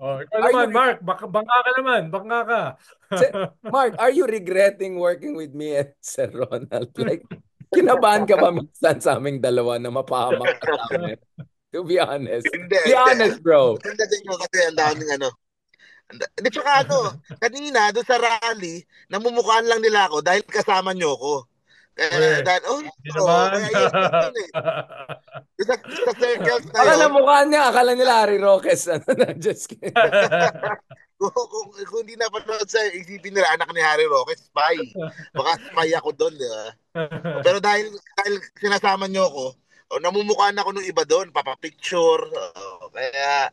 Ikaw naman, Mark, bangka ka naman, bangka ka. Mark, are you regretting working with me and Sir Ronald? Like, kinabahan ka ba minsan sa aming dalawa na mapahamak ka sa amin? To be honest. Hindi, Be honest, bro. Maganda din ko kasi ang daming Hindi, tsaka kanina doon sa rally, namumukhaan lang nila ako dahil kasama nyo ako. Kaya, Uy, dahil, hindi naman. kaya yun eh. Sa circles na Baka yon, namukha niya, akala nila Harry Roques. Ano na, just kidding. kung hindi napanood sa isipin nila, anak ni Harry Roque, spy. Baka spy ako doon, di ba? Pero dahil sinasama nyo ako, namumukhaan ako nung iba doon, papapicture. Kaya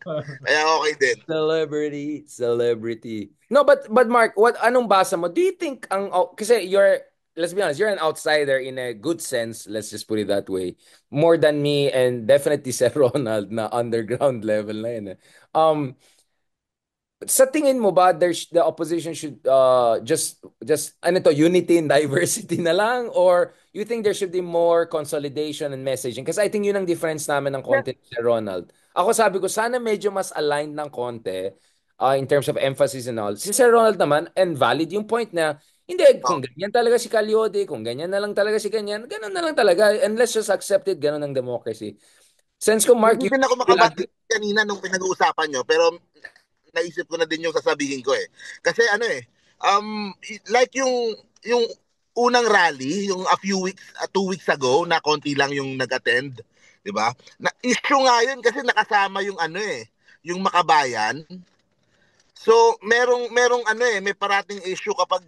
okay din. Celebrity, celebrity. No, but Mark, anong basa mo? Do you think kasi let's be honest, you're an outsider in a good sense, let's just put it that way. More than me and definitely Sir Ronald na underground level na yun. Sa tingin mo ba the opposition should just ano to, unity and diversity na lang, or you think there should be more consolidation and messaging? Kasi I think yun ang difference namin ng konti ni Sir Ronald. Ako sabi ko sana medyo mas aligned ng konti in terms of emphasis and all. Si Sir Ronald naman, and valid yung point na hindi, Oh. kung ganyan talaga si Calyode, kung ganyan na lang talaga si ganyan, ganun na lang talaga, and let's just accept it, ganun ang democracy. Sense ko, Mark, Hindi you din ako lagi. makabati kanina nung pinag-uusapan nyo, pero naisip ko na din yung sasabihin ko eh. Kasi like yung unang rally, yung a few weeks, 2 weeks ago, na konti lang yung nag-attend, di ba? Na issue nga yun kasi nakasama yung yung Makabayan. So, merong may parating issue kapag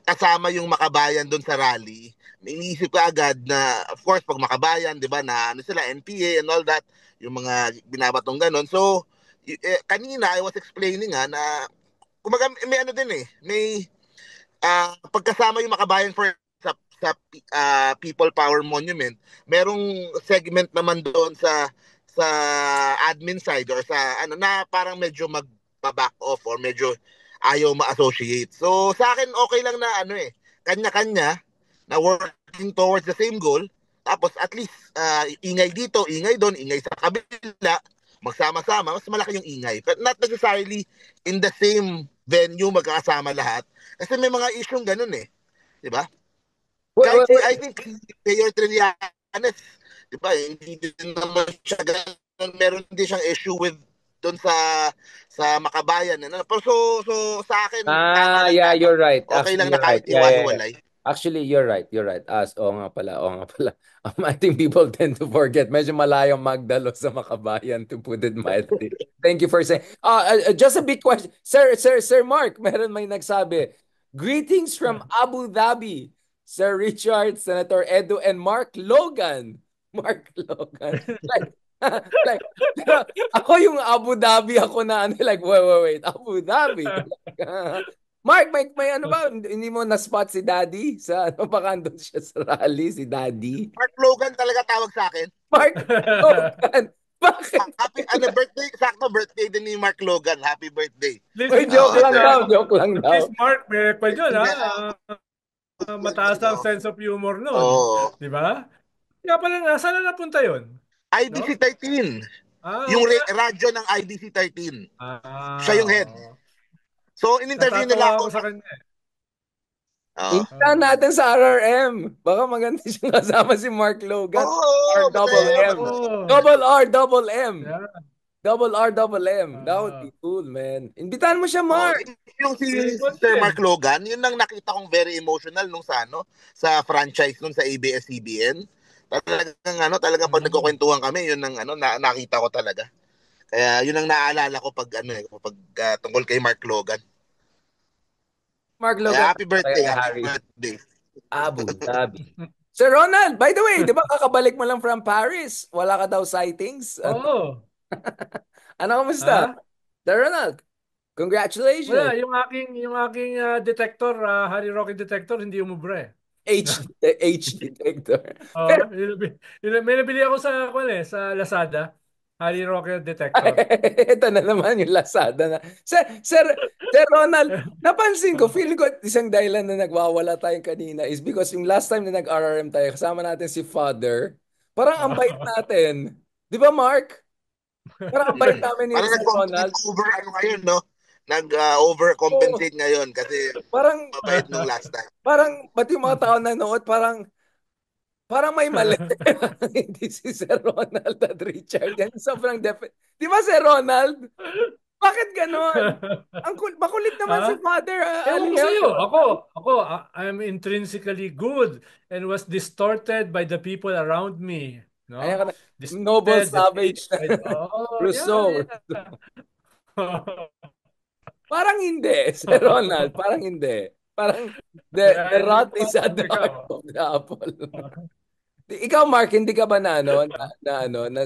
kasama yung Makabayan doon sa rally. Iniisip ka agad na, of course, pag Makabayan, di ba, na sila, NPA and all that, yung mga binabatong ganon. So, kanina, I was explaining na, kumaga, may din may pagkasama yung Makabayan sa People Power Monument, merong segment naman doon sa admin side or sa na parang medyo mag-back off or medyo ayaw ma-associate. So sa akin okay lang na kanya-kanya na working towards the same goal. Tapos at least ingay dito, ingay doon, ingay sa kabila, magsama-sama, mas malaki yung ingay. But not necessarily in the same venue magkakasama lahat. Kasi may mga isyong ganun eh. 'Di ba? Wait, Kahit wait, I wait. think Mayor Trillanes, 'di ba? Hindi din naman siya ganun. Meron din siyang issue with doon sa Makabayan. Pero so sa akin tama lang Yeah, na you're right. okay Actually, lang na you're right. kahit Yeah, yeah, yeah. iwa-hiwalay. Actually, you're right. You're right. Oo nga pala. Oo nga pala. I think people tend to forget. Medyo malayong Magdalo sa Makabayan, to put it mildly. Thank you for saying. Just a big question. Sir Mark, may nagsabi. Greetings from Abu Dhabi. Sir Richard, Senator Edu, and Mark Logan. Mark Logan. Like, like, pero ako yung Abu Dhabi ako na like, wait. Abu Dhabi. Mark, may ano ba? Hindi mo na-spot si Daddy? Sa ano, baka andun siya sa rally, si Daddy? Mark Logan talaga tawag sa akin. Mark Logan, bakit? Happy birthday, sakto birthday din ni Mark Logan. Happy birthday. Uy, At joke least, lang daw, joke lang at daw. least Mark, may pa dyan, Hindi, mataas ang sense of humor nun. oh, Di ba? Kaya pala nga, saan na napunta yun? IBC No? 13. Oo Yung nga. radyo ng IBC 13. Siya yung head. Oo. So, in-interview Natatawa nila ako ako. sa kanya. Oh. Imbitahan natin sa RRM. Baka maganda siyang kasama si Mark Logan. R Oo, double masaya M. naman. Oo. Double R, double M. Yeah. Double R, double M. That would Ah, be cool, man. Imbitahan mo siya, Oh, Mark. yung si feeling ko Sir din. Mark Logan, yun ang nakita kong very emotional nung sa franchise nung sa ABS-CBN. Talagang pag Mm. nagkukwentuhan kami, yun ang nakita ko talaga. Kaya yun ang naalala ko pag tungkol kay Mark Logan. Mark Kaya Logan. happy Kay Harry. birthday. Abu Dhabi. Sir Ronald, by the way, di ba kakabalik mo lang from Paris? Wala ka daw sightings? Oo. Ano, kamusta? Ha? Sir Ronald, Wala, congratulations. yung aking detector, Harry Roque detector, hindi umubra eh. H detector. Oo, may nabili ako sa Lazada, Harry Roque detector. Ito na naman yung Lazada na. Sir Ronald, napansin ko, feel ko isang dahilan na nagwawala tayo kanina is because yung last time na nag-RRM tayo, kasama natin si Father, parang ang bait natin. Di ba, Mark? Parang ang bait namin ni Parang Sir Ronald. nag-over ngayon, no? Oo, Nag-overcompensate ngayon kasi parang, mabait nung last time. pati yung mga tao na nanood, parang may mali. Hindi si Sir Ronald at Richard. Yan sobrang Di ba, Sir Ronald? Bakit ganon? Makulit naman si Ha? Father Ewan ko Aliao. sa'yo. I'm intrinsically good and was distorted by the people around me. Ayan No? ka na. Noble Distorted, Savage deceived na. by oh, Rousseau. yeah. Parang hindi, Sir Ronald. Parang hindi. Parang the Kaya hindi rot ko is at alam the ikaw. heart of the apple. Ikaw, Mark, hindi ka ba na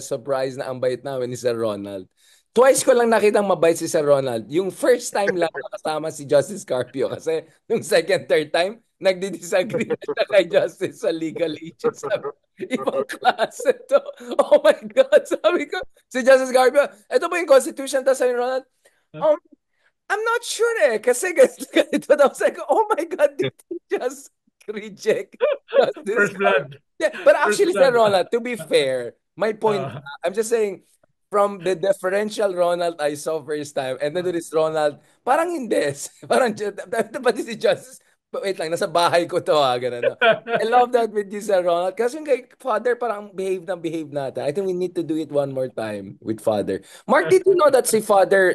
surprise na ang bait namin ni Sir Ronald? Twice ko lang nakitang mabait si Sir Ronald. Yung first time lang nakasama si Justice Carpio kasi yung second, third time, nagdi-disagree na siya kay Justice sa legal issues. Sabi, ibang klase to. Oh my God, sabi ko, si Justice Carpio, ito ba yung Constitution? Tapos sabi ni Ronald, um, I'm not sure kasi ganito daw. Sabi ko, oh my God, did he just reject Justice First Carpio? blood. Yeah, but First actually, Sir blood. Ronald, to be fair, my point, Uh, I'm just saying, from the deferential Ronald I saw first time, and then to this Ronald, parang hindi. Parang, pati si Justice, wait lang, nasa bahay ko to ganun. No? I love that with you, Sir Ronald. Kasi yung kay Father, parang behave natin. I think we need to do it one more time with Father. Mark, did you know that si Father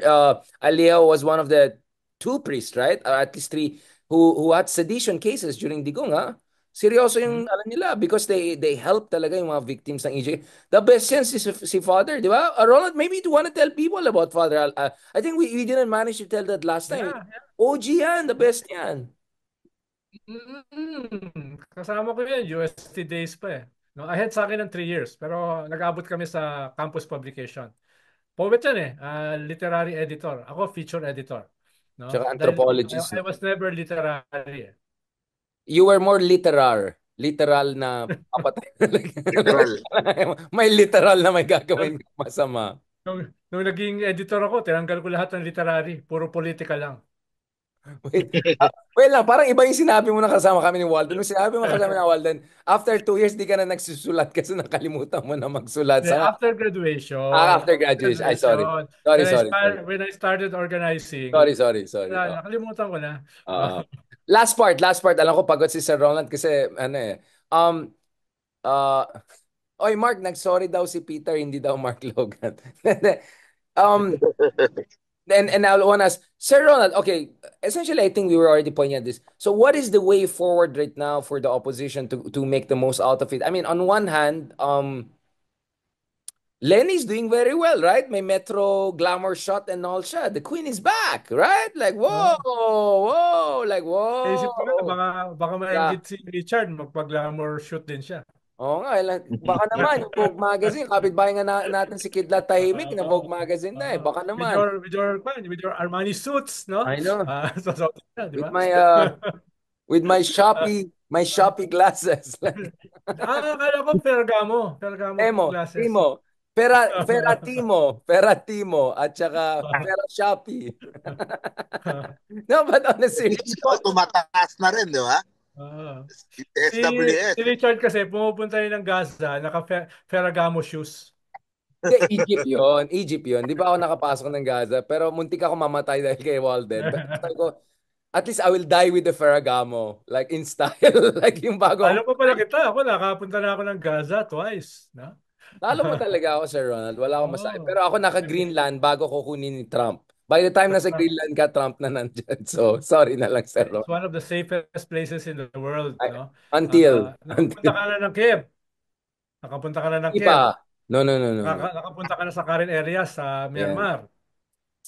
Aliao was one of the two priests, right? At least three, who had sedition cases during Digong, ha? Seryoso yung ano nila because they help talaga yung mga victims ng EJ. The best yan si Father, di ba? Ronald, maybe you want to tell people about Father. I think we didn't manage to tell that last time. yeah. OG yan, the best yan. Kasama ko yun, UST days pa eh. No, ahead sa akin ng 3 years, pero nag-abot kami sa campus publication. Poet yan eh, literary editor. Ako, feature editor. No? Tsaka Dahil anthropologist. I was never literary eh. You were more literal. Literal na papatay. Literal. May literal na may gagawin kang masama. Nung naging editor ako, tinanggal ko lahat ng literary. Puro politika lang. Wait, wait lang, parang iba yung sinabi mo na kasama kami ni Walden. Nung sinabi mo kasama ni Walden, after 2 years, di ka na nagsusulat kasi nakalimutan mo na magsulat. Then Sa, after graduation, after graduation. Ay, sorry. Sorry, sorry, sorry. when I started organizing, Sorry. Oh. nakalimutan ko na. Uh, last part. Alam ko pagod si Sir Ronald kasi ano eh. Uh, Oy, Mark, nag-sorry daw si Peter, hindi daw Mark Logan. um, and I'll want to ask, Sir Ronald, okay, essentially, I think we were already pointing at this. So what is the way forward right now for the opposition to make the most out of it? I mean, on one hand, Lenny's doing very well, right? May Metro glamour shot and all siya. The Queen is back, right? Like, whoa, No? whoa, like, Naisip ko nga, whoa. baka Yeah. maingit si Richard, magpa-glamour shoot din siya. Oo nga, baka naman, yung Vogue Magazine, kapitbahay nga natin si Kidlat Tahimik na Vogue Magazine na eh. Baka naman. With your Armani suits, no? I know. So, di With ba? my with my Shopee glasses. Akala ko Ferragamo Temo, glasses. Timo, Pera Timo, at saka Pera Shopee. No, but on a serious Ito, tumataas na rin, di ba? Ah. Si, SWS. si Richard kasi pumupunta yun ng Gaza, Ferragamo shoes. Egypt yun. Di ba ako nakapasok ng Gaza? Pero muntik ako mamatay dahil kay Walden. Pero sabi ko, at least I will die with the Ferragamo. Like in style. Like yung bago ako. Alam pa pala kita, ako nakapunta na ako ng Gaza twice, no? Lalo mo talaga ako, Sir Ronald. Wala akong masabi. Oh. Pero ako naka-Greenland bago ko kunin ni Trump. By the time nasa Greenland ka, Trump na nandyan. So, sorry na lang, Sir It's Ronald. one of the safest places in the world, no? Until. Nakapunta ka na ng Kiev. Nakapunta ka na ng Kiev. Iba. No. Nakapunta ka na sa Karen area sa Yeah. Myanmar.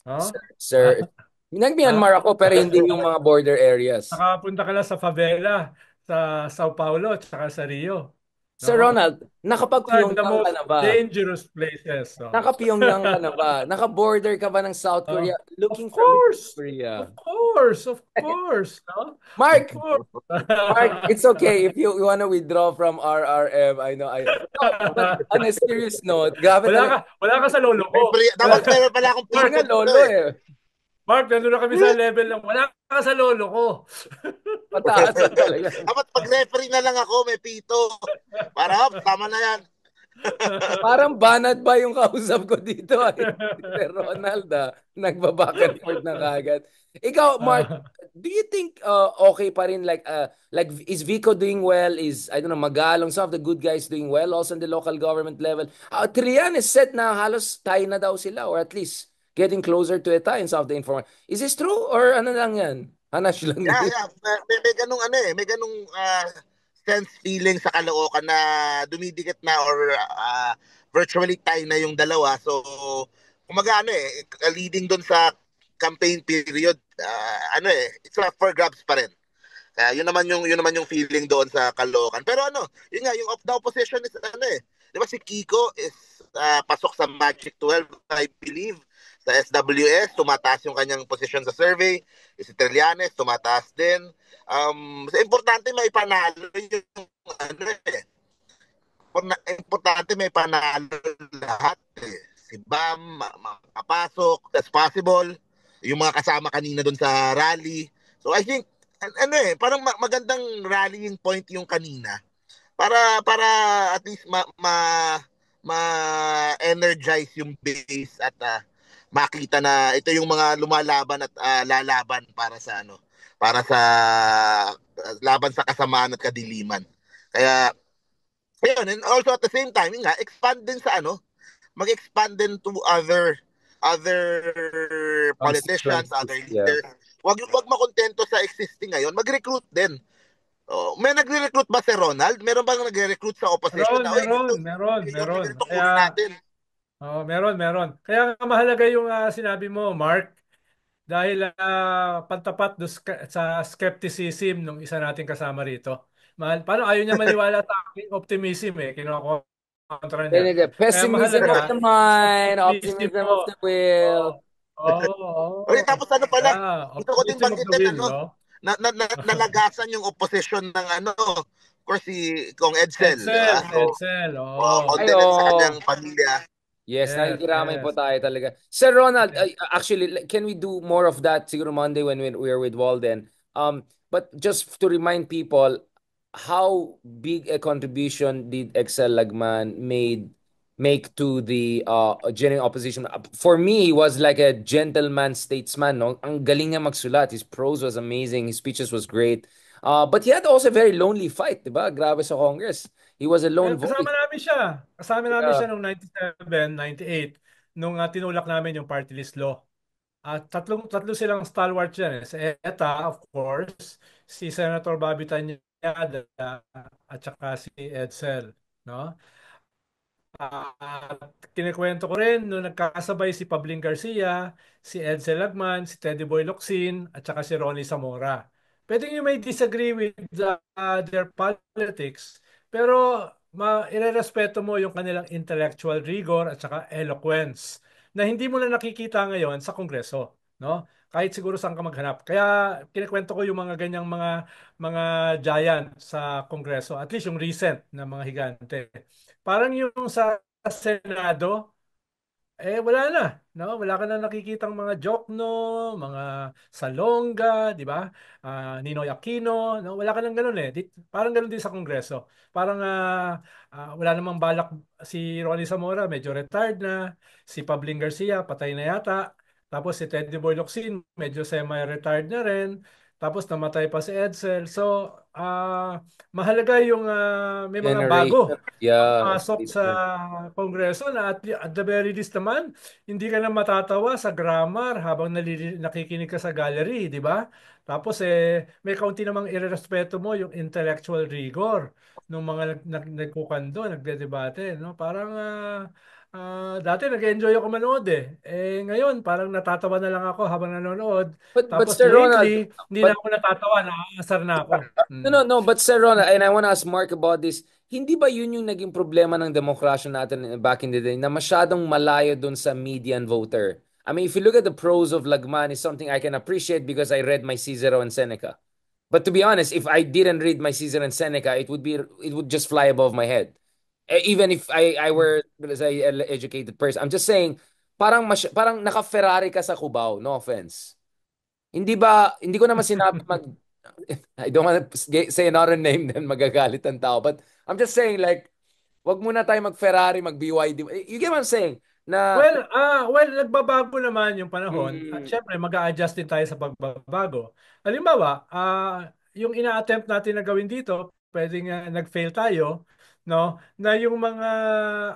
No? Sir, nag-Myanmar ako pero hindi yung mga border areas. Nakapunta ka na sa favela sa Sao Paulo at sa Rio. Sir No? Ronald, Those are the nakapag-Pyongyang ka most na ba? dangerous places. So. Naka-Pyongyang ka na ba? Naka-border ka ba ng South Korea? Of Looking from course. Korea. Of course. No? Mark, Of course. Mark, it's okay if you want to withdraw from RRM. I know. No, but on a serious note, grabe talaga. Wala ka sa lolo ko. Dapat meron pala akong Hindi nga picture lolo eh. Mark, nandun na kami sa level ng wala ka sa lolo ko. Mataas na talaga. Dapat pag-referee na lang ako, may pito. Para, tama na yan. Parang banat ba yung kausap ko dito? Si Ronald, nagbaback and forth na kagad. Ikaw, Mark, do you think okay pa rin like is Vico doing well? Is I don't know, Magalong, some of the good guys doing well also in the local government level? Trian is set na halos tayo na daw sila or at least getting closer to the times of the information. Is this true or ano lang yan? Hanash lang Yeah, yun. yeah. May ganung ano may ganung sense feeling sa Caloocan na dumidikit na or virtually tie na yung dalawa. So, kumaga leading doon sa campaign period, it's a for grabs pa rin. Kaya yun naman yung feeling doon sa Caloocan. Pero yun nga, yung of the opposition is di ba si Kiko is pasok sa Magic 12, I believe. Sa SWS, tumataas yung kanyang position sa survey. Si Trillanes, tumataas din. So importante may panalo yung ano eh. Importante may panalo lahat eh. Si Bam, makapasok, as possible. Yung mga kasama kanina doon sa rally. So I think, parang magandang rallying point yung kanina. Para at least ma-energize yung base at makita na ito yung mga lumalaban at lalaban para sa laban sa kasamaan at kadiliman. Kaya ayun, and also at the same time, nga expand din sa mag-expand din to other politicians, other Yeah. leaders. Wag makontento sa existing ngayon, mag-recruit din. Oh, may nagre-recruit ba si Ronald? Meron bang nagre-recruit sa opposition Meron, na, oy, meron, ganito, meron, yung meron. ganito Kaya, kunin natin. meron. Kaya nga mahalaga yung sinabi mo, Mark, dahil pantapat sa skepticism ng isa nating kasama rito. Paano ayaw niya maniwala sa aking optimism eh, kinokontra niya. Kaya Pessimism mahalaga, of the mind, optimism optimism mo. of the will. Oo, oo, Oy, oo. tapos pala, Yeah, gusto ko din optimism of the banggitin will, no? nalagasan yung opposition ng of course si Kong Edsel, di ba? So, Edsel, oo. Ay, condolence sa oh. kanyang pamilya. Yes, Yes, nakikiramay po yes. tayo talaga. Sir Ronald, actually, can we do more of that siguro Monday when we are with Walden? But just to remind people, how big a contribution did Excel Lagman make to the genuine opposition? For me, he was like a gentleman statesman. No? Ang galing niya magsulat. His prose was amazing. His speeches was great. But he had also a very lonely fight, diba? Grabe sa Congress. He was a lone Well, voice. kasama namin siya. Kasama namin siya Yeah. noong 97, 98 nung tinulak namin yung party list law. At tatlo silang stalwart yan. Si ETA, of course, si Senator Bobby Tanyada, at saka si Edsel. No? At kinikwento ko rin nung nagkasabay si Pabling Garcia, si Edsel Lagman, si Teddy Boy Locsin, at saka si Ronnie Zamora. Pwede nyo may disagree with their politics, pero irerespeto mo yung kanilang intellectual rigor at saka eloquence na hindi mo na nakikita ngayon sa Kongreso, no? Kahit siguro saan ka maghanap. Kaya kinikwento ko yung mga ganyang mga giant sa Kongreso, at least yung recent na mga higante. Parang yung sa Senado, wala na, no? Wala ka na nakikitang mga Jokno, mga Salonga, di ba? Ninoy Aquino, no? Wala ka nang ganun eh. Parang ganun din sa Kongreso. Parang wala namang balak si Ronnie Zamora, medyo retired na. Si Pabling Garcia, patay na yata. Tapos si Teddy Boy Locsin, medyo semi-retired na rin. Tapos namatay pa si Edsel. So, mahalaga yung may mga Generation. bago Yeah. pasok sa Kongreso na at the very least naman, hindi ka na matatawa sa grammar habang nakikinig ka sa gallery, di ba? Tapos may kaunti namang irerespeto mo yung intellectual rigor ng mga nagkukando, nagdedebate, no? Parang dati nag-enjoy ako manood eh. Ngayon parang natatawa na lang ako habang nanonood. But Tapos Sir Ronald, lately, hindi na but ako natatawa, naaasar na ako. no, but Sir Ronald, and I want to ask Mark about this. Hindi ba yun yung naging problema ng demokrasya natin back in the day na masyadong malayo dun sa median voter? I mean, if you look at the prose of Lagman, is something I can appreciate because I read my Cicero and Seneca. But to be honest, if I didn't read my Cicero and Seneca, it would just fly above my head. Even if I were let's say an educated person, I'm just saying parang naka-Ferrari ka sa Cubao, no offense. Hindi ko naman sinabi I don't want to say another name then magagalit ang tao. But I'm just saying like, wag muna tayo mag-Ferrari, mag-BYD. You get what I'm saying? Na, Well, nagbabago naman yung panahon at mm, syempre mag-a-adjust din tayo sa pagbabago. Halimbawa, yung ina-attempt natin na gawin dito, pwedeng nag-fail tayo, no, na yung mga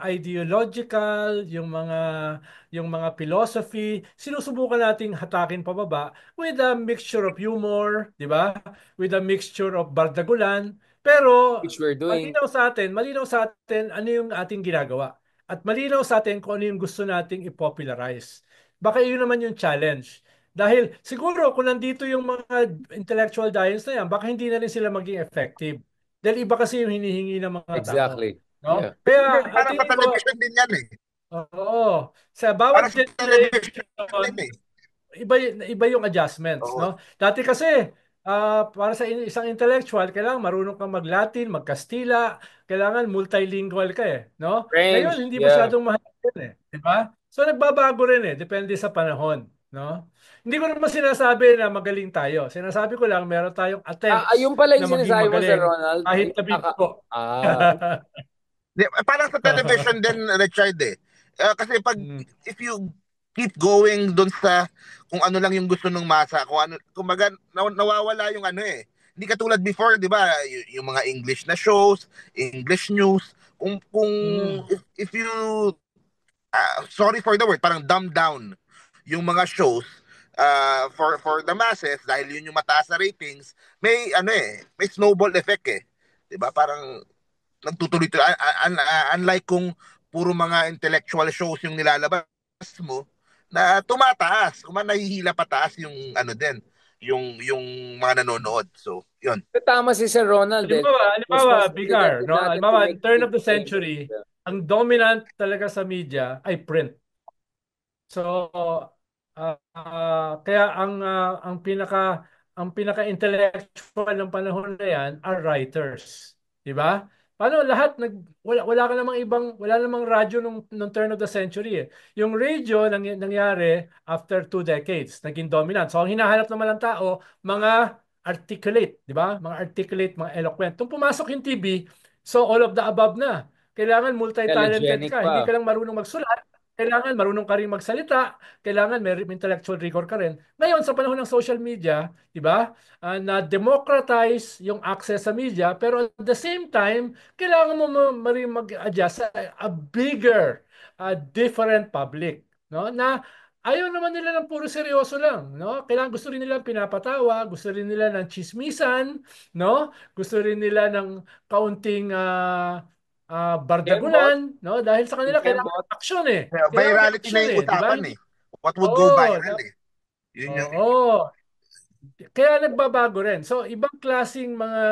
ideological, yung mga philosophy, sinusubukan nating hatakin pababa with a mixture of humor, di ba? With a mixture of bardagulan, pero Which we're doing. malinaw sa atin ano yung ating ginagawa. At malinaw sa atin kung ano yung gusto nating i-popularize. Baka yun naman yung challenge. Dahil siguro kung nandito yung mga intellectual giants na yan, baka hindi na rin sila maging effective. Dahil iba kasi yung hinihingi ng mga tao. Exactly. No? Yeah. Hindi, Kaya parang sa tingin ko, television din yan eh. oo, sa Parang bawat sa television din generation, eh. iba yung adjustments, Oo. no? Dati kasi, para sa isang intellectual, kailangan marunong kang mag-Latin, mag-Kastila, kailangan multilingual ka eh, no? Ngayon, French. hindi Yeah. masyadong mahal yun eh, di ba? So nagbabago rin eh, depende sa panahon, no? Hindi ko naman sinasabi na magaling tayo. Sinasabi ko lang, meron tayong attempts Yung pala na yung maging sinasabi mo, Sir magaling Ronald. kahit Yung na bigo. ah, Parang sa television din, Richard eh. Kasi Mm, if you keep going doon sa kung ano lang yung gusto ng masa, kung ano, kumbaga, nawawala yung ano eh. Hindi katulad before, di ba, yung mga English na shows, English news, kung mm, if you, sorry for the word, parang dumb down yung mga shows for the masses dahil yun yung mataas na ratings, may ano eh, may snowball effect eh. 'Di ba? Parang nagtutuloy-tuloy. Unlike kung puro mga intellectual shows yung nilalabas mo, na tumataas, kung nahihila pataas yung ano din, yung mga nanonood. So, yun. tama si Sir Ronald eh. halimbawa, Responsibilidad Bigar, din no? natin to Halimbawa, make turn of things the century, better. ang dominant talaga sa media ay print. So, kaya ang pinaka-intellectual ng panahon na yan are writers. 'Di ba? Paano lahat wala ka namang wala namang radyo nung turn of the century eh. Yung radio nangyari after 2 decades, naging dominant. So, ang hinahanap naman ng tao, mga articulate, 'di ba? Mga articulate, mga eloquent. Nung pumasok yung TV, so all of the above na. Kailangan multi-talented Telegenic ka. Hindi pa. ka lang marunong magsulat, kailangan marunong ka rin magsalita, kailangan may intellectual rigor ka rin. Ngayon, sa panahon ng social media, di ba, na-democratize yung access sa media, pero at the same time, kailangan mo rin mag-adjust sa a bigger, different public. No? Na ayaw naman nila ng puro seryoso lang. No? Kailangan gusto rin nila pinapatawa, gusto rin nila ng chismisan, no? Gusto rin nila ng kaunting Kembot? bardagulan, no? Dahil sa kanila kailangan Kembot? action eh. Kailangan may Virality action na yung eh, di ba? usapan Hindi eh. What would go Oo, viral eh. Yun yung oo. Kaya nagbabago rin. So, ibang klasing mga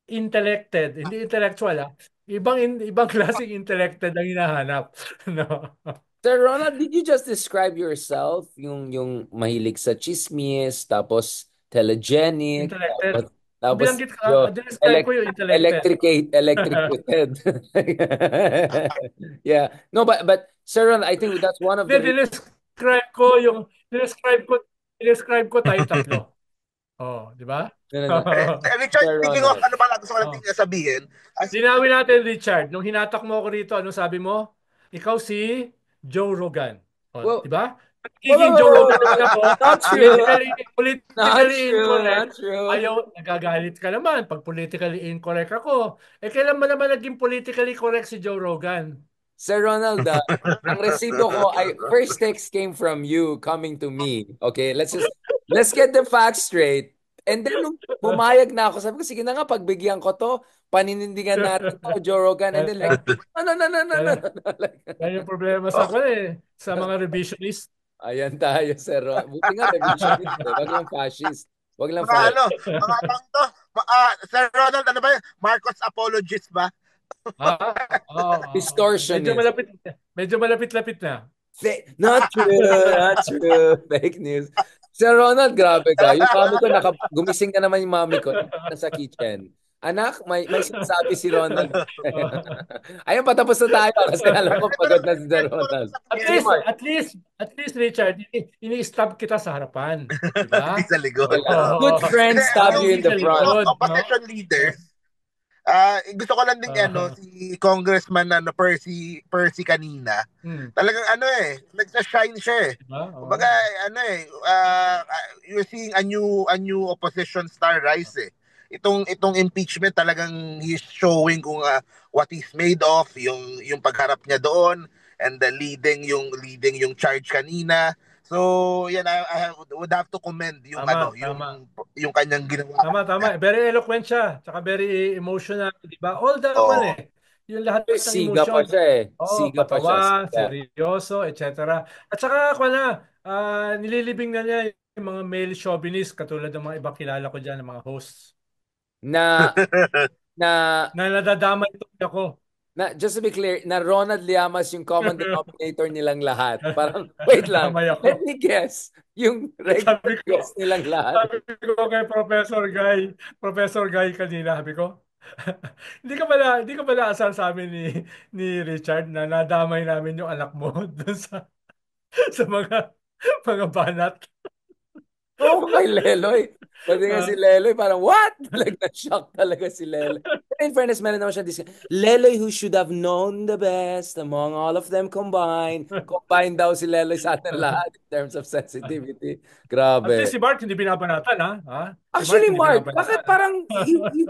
intellected, hindi intellectual ah. Ibang klaseng intellected ang hinahanap, no? Sir Ronald, did you just describe yourself? Yung mahilig sa chismis, tapos telegenic, Intellected. tapos Binanggit ko, yo, describe ko yung intellected. electrocuted. Yeah. No, but Sir Ronald, I think that's one of the Hindi, dinescribe ko tayong tatlo. Oh, di ba? no, no, no. Richard, Sir speaking of Ronald. ano pala gusto ko lang Oh. sabihin, Linawin natin, Richard. Nung hinatak mo ako rito, ano sabi mo? Ikaw si Joe Rogan. O, di Well, ba? whoa, whoa, Nagiging Joe whoa, Rogan whoa, naman ako, not true. Not politically true, incorrect. not true. Ayaw, nagagalit ka naman pag politically incorrect ako. Eh, kailan ba naman naging politically correct si Joe Rogan? Sir Ronald, ang resibo ko ay first text came from you coming to me. Okay, let's get the facts straight. And then nung pumayag na ako, sabi ko, sige na nga, pagbigyan ko to, paninindigan natin to, Joe Rogan. And then like, no, no, no, no, no, Yan, no. no. Like, yan yung problema sa ko eh. Sa mga revisionist. ayan tayo, Sir Ronald. Buti nga, revisionist. Eh. Wag lang fascist. Wag lang mga fascist. ano, mga tang to, Sir Ronald, ano ba yun? Marcos apologist ba? Ah, medyo Distortionist. malapit, medyo malapit-lapit na. Not true, not true. Fake news. Sir Ronald, grabe ka. Yung mami ko, gumising na naman yung mami ko. Nasa kitchen. Anak, may sinasabi si Ronald. Ayun, patapos na tayo kasi alam ko pagod na si Sir Ronald. At Sige, least, Mark. Richard, ini-stab kita sa harapan. Hindi Diba? sa likod. Okay lang. Oo. Good friends stab you in the Sa front. likod, no? Opposition leaders, gusto ko lang din Ah, si Congressman na Percy kanina. hmm. Talagang ano nagsa-shine siya eh. Diba? Oo. Kumbaga you're seeing a new opposition star rise eh. itong impeachment talagang he's showing kung what he's made of, yung pagharap niya doon and leading yung charge kanina. So, yan I would have to commend yung Tama, ano, tama. yung kanyang ginawa Tama. kanina. Very eloquent siya. Tsaka very emotional, di ba? All the, Oo. yung lahat ng Siga pa emotion. siya eh. Oo, Siga pa siya. patawa, Siga. seryoso, etc. At saka, nililibing na niya yung mga male chauvinist katulad ng mga ibang kilala ko dyan, ng mga hosts. Na, na, Na nadadamay tuloy ako. just to be clear, na Ronald Llamas yung common denominator nilang lahat. Parang, wait lang, Nadamay let ako. me guess. Yung regular Sabi ko, guest nilang lahat. sabi ko kay Professor Guy kanina, sabi ko, hindi ka pala asal sa amin ni Richard na nadamay namin yung anak mo dun sa mga banat. Oo, kay Leloy. Pati nga si Ah, Leloy, parang, what? Like, na-shock talaga si Leloy. Pero in fairness, meron naman siya Leloy who should have known the best among all of them combined. Combined daw si Leloy sa atin lahat in terms of sensitivity. At least Grabe. si Bart hindi binabanatan, ha? Si Bart Actually, hindi Mark, bakit binabanatan. parang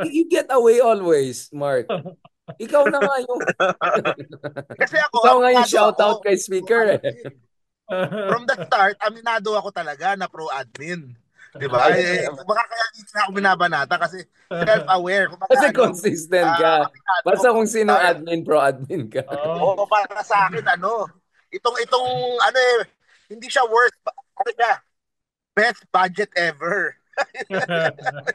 you get away always, Mark? Ikaw na nga yung Kasi ako, ikaw nga yung aminado ako, shoutout kay speaker eh. pro-admin. From the start, aminado ako talaga na pro-admin. Diba? Ayun naman. Baka kaya hindi na ako binabanata kasi self-aware. Kumbaga, Kasi consistent ka. aminado Basta ako kung from the sinong start. admin, pro-admin ka. Oh. Oo, para sa akin, itong, ano hindi siya worst, ano siya, best budget ever.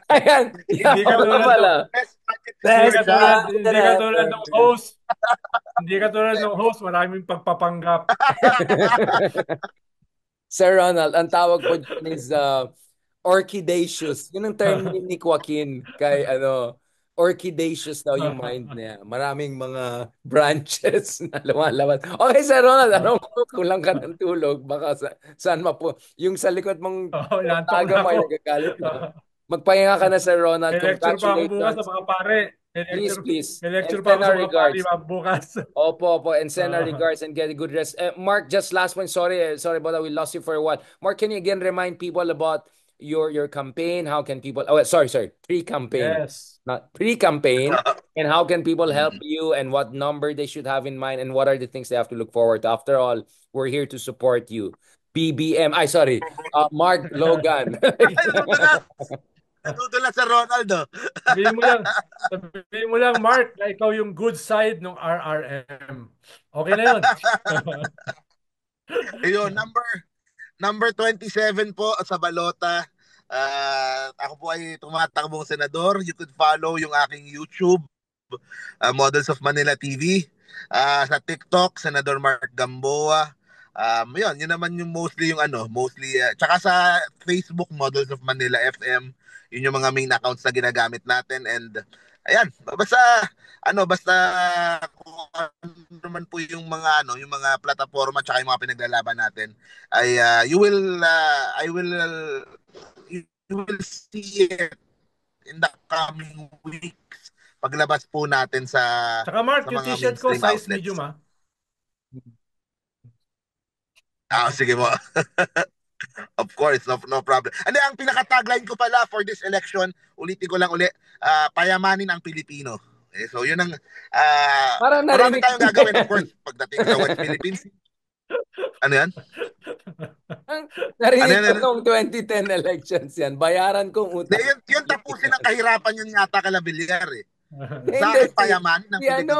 Ayan, Hindi ka yaman ka tulad ng pala. Best budget hindi ever Best ka siya. tulad budget hindi ka tulad ever. ng host. Hindi ka tulad ng host, maraming pagpapanggap. Sir Ronald, ang tawag po dyan is orchidaceous. Yun ang term ni Joaquin kay orchidaceous daw yung mind niya. Maraming mga branches na lumalabas. Okay, Sir Ronald, kulang ka ng tulog. Baka saan yung sa likod mong Oh, inaantok na taga ako. may nagagalit na. Magpahinga ka na, Sir Ronald. May lecture pa ako bukas sa Congratulations. mga pare. Please, please. May And lecture pa send ako sa our mga pare regards. bukas. Opo, and send our Ah, regards and get a good rest. Mark, just last one. Sorry about that. We lost you for a while. Mark, can you again remind people about your campaign? How can people? Oh, sorry. Pre-campaign, yes. not pre-campaign. And how can people help you? And what number they should have in mind? And what are the things they have to look forward to? After all, we're here to support you. BBM. Sorry. Mark Logan. Nadudula sa Ronaldo. Sabihin mo lang, sabihin mo lang, Mark, na ikaw yung good side ng RRM. Okay na yun. Ayun, number 27 po sa balota. Ako po ay tumatakbong senador. You could follow yung aking YouTube, Models of Manila TV. Sa TikTok, Senador Mark Gamboa. Yun naman yung mostly, tsaka sa Facebook, Models of Manila FM. Yun yung mga main accounts na ginagamit natin. And, ayan, basta kung ano naman po yung mga plataforma tsaka yung mga pinaglalaban natin ay you will see it in the coming weeks paglabas po natin sa Tsaka Mark, yung mga t-shirt ko, mainstream size outlets. medium Sige mo. Of course, no problem. Ano ang pinaka-tagline ko pala for this election, ulitin ko lang payamanin ang Pilipino. So yun ang Parang marami narinig tayong gagawin of course pagdating sa West Philippines. Ano yan? Narinig ko Ano? nung 2010 elections yan. Bayaran kong utang. Yun tapusin ang kahirapan yun yata Bilyar eh. Sa Hindi, akin, payamanin ng Pilipino.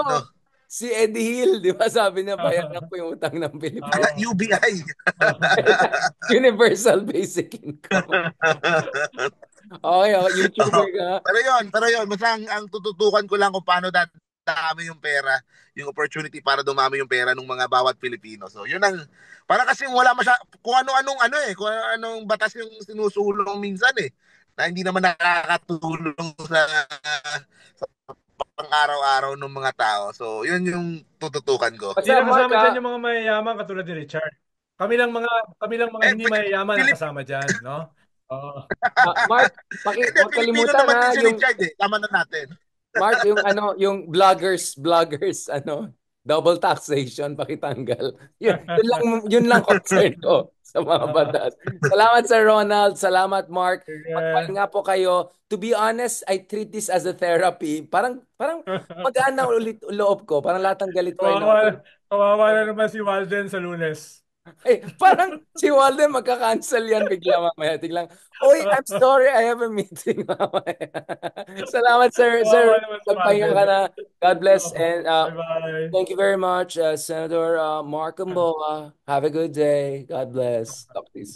si Eddie Hill, di ba sabi niya, bayaran ko yung utang ng Pilipinas. UBI. Universal Basic Income. Okay, YouTuber ka. Pero yun, basta ang tututukan ko lang kung paano dadami yung pera, yung opportunity para dumami yung pera ng mga bawat Pilipino. So, yun para kasi wala kung kung anong batas yung sinusulong minsan na hindi naman nakakatulong sa pang-araw-araw ng mga tao. So, yun yung tututukan ko. Hindi na kasama dyan yung mga mayayaman katulad ni Richard. Kami lang mga hindi mayayaman na kasama dyan, no? Mark, Pilipino makalimutan naman na din si Richard Tama na natin. Mark, yung vloggers, double taxation, pakitanggal. Yun lang concern ko. sa mga batas. Salamat Sir Ronald, salamat Mark. Sige. Magpahinga po kayo. To be honest, I treat this as a therapy. Parang magaan na ulit loob ko. Parang lahat ng galit ko ay Kawawa, kawawa na naman si Walden sa Lunes. parang si Walden magka-cancel yan bigla mamaya. Tiglang, Oy, I'm sorry, I have a meeting mamaya. Salamat, sir. Kawawa Sir, naman si magpahinga Walden. ka na. God bless. Oh, And bye-bye. thank you very much, Senator Mark Gamboa. Have a good day. God bless. Talk to you soon.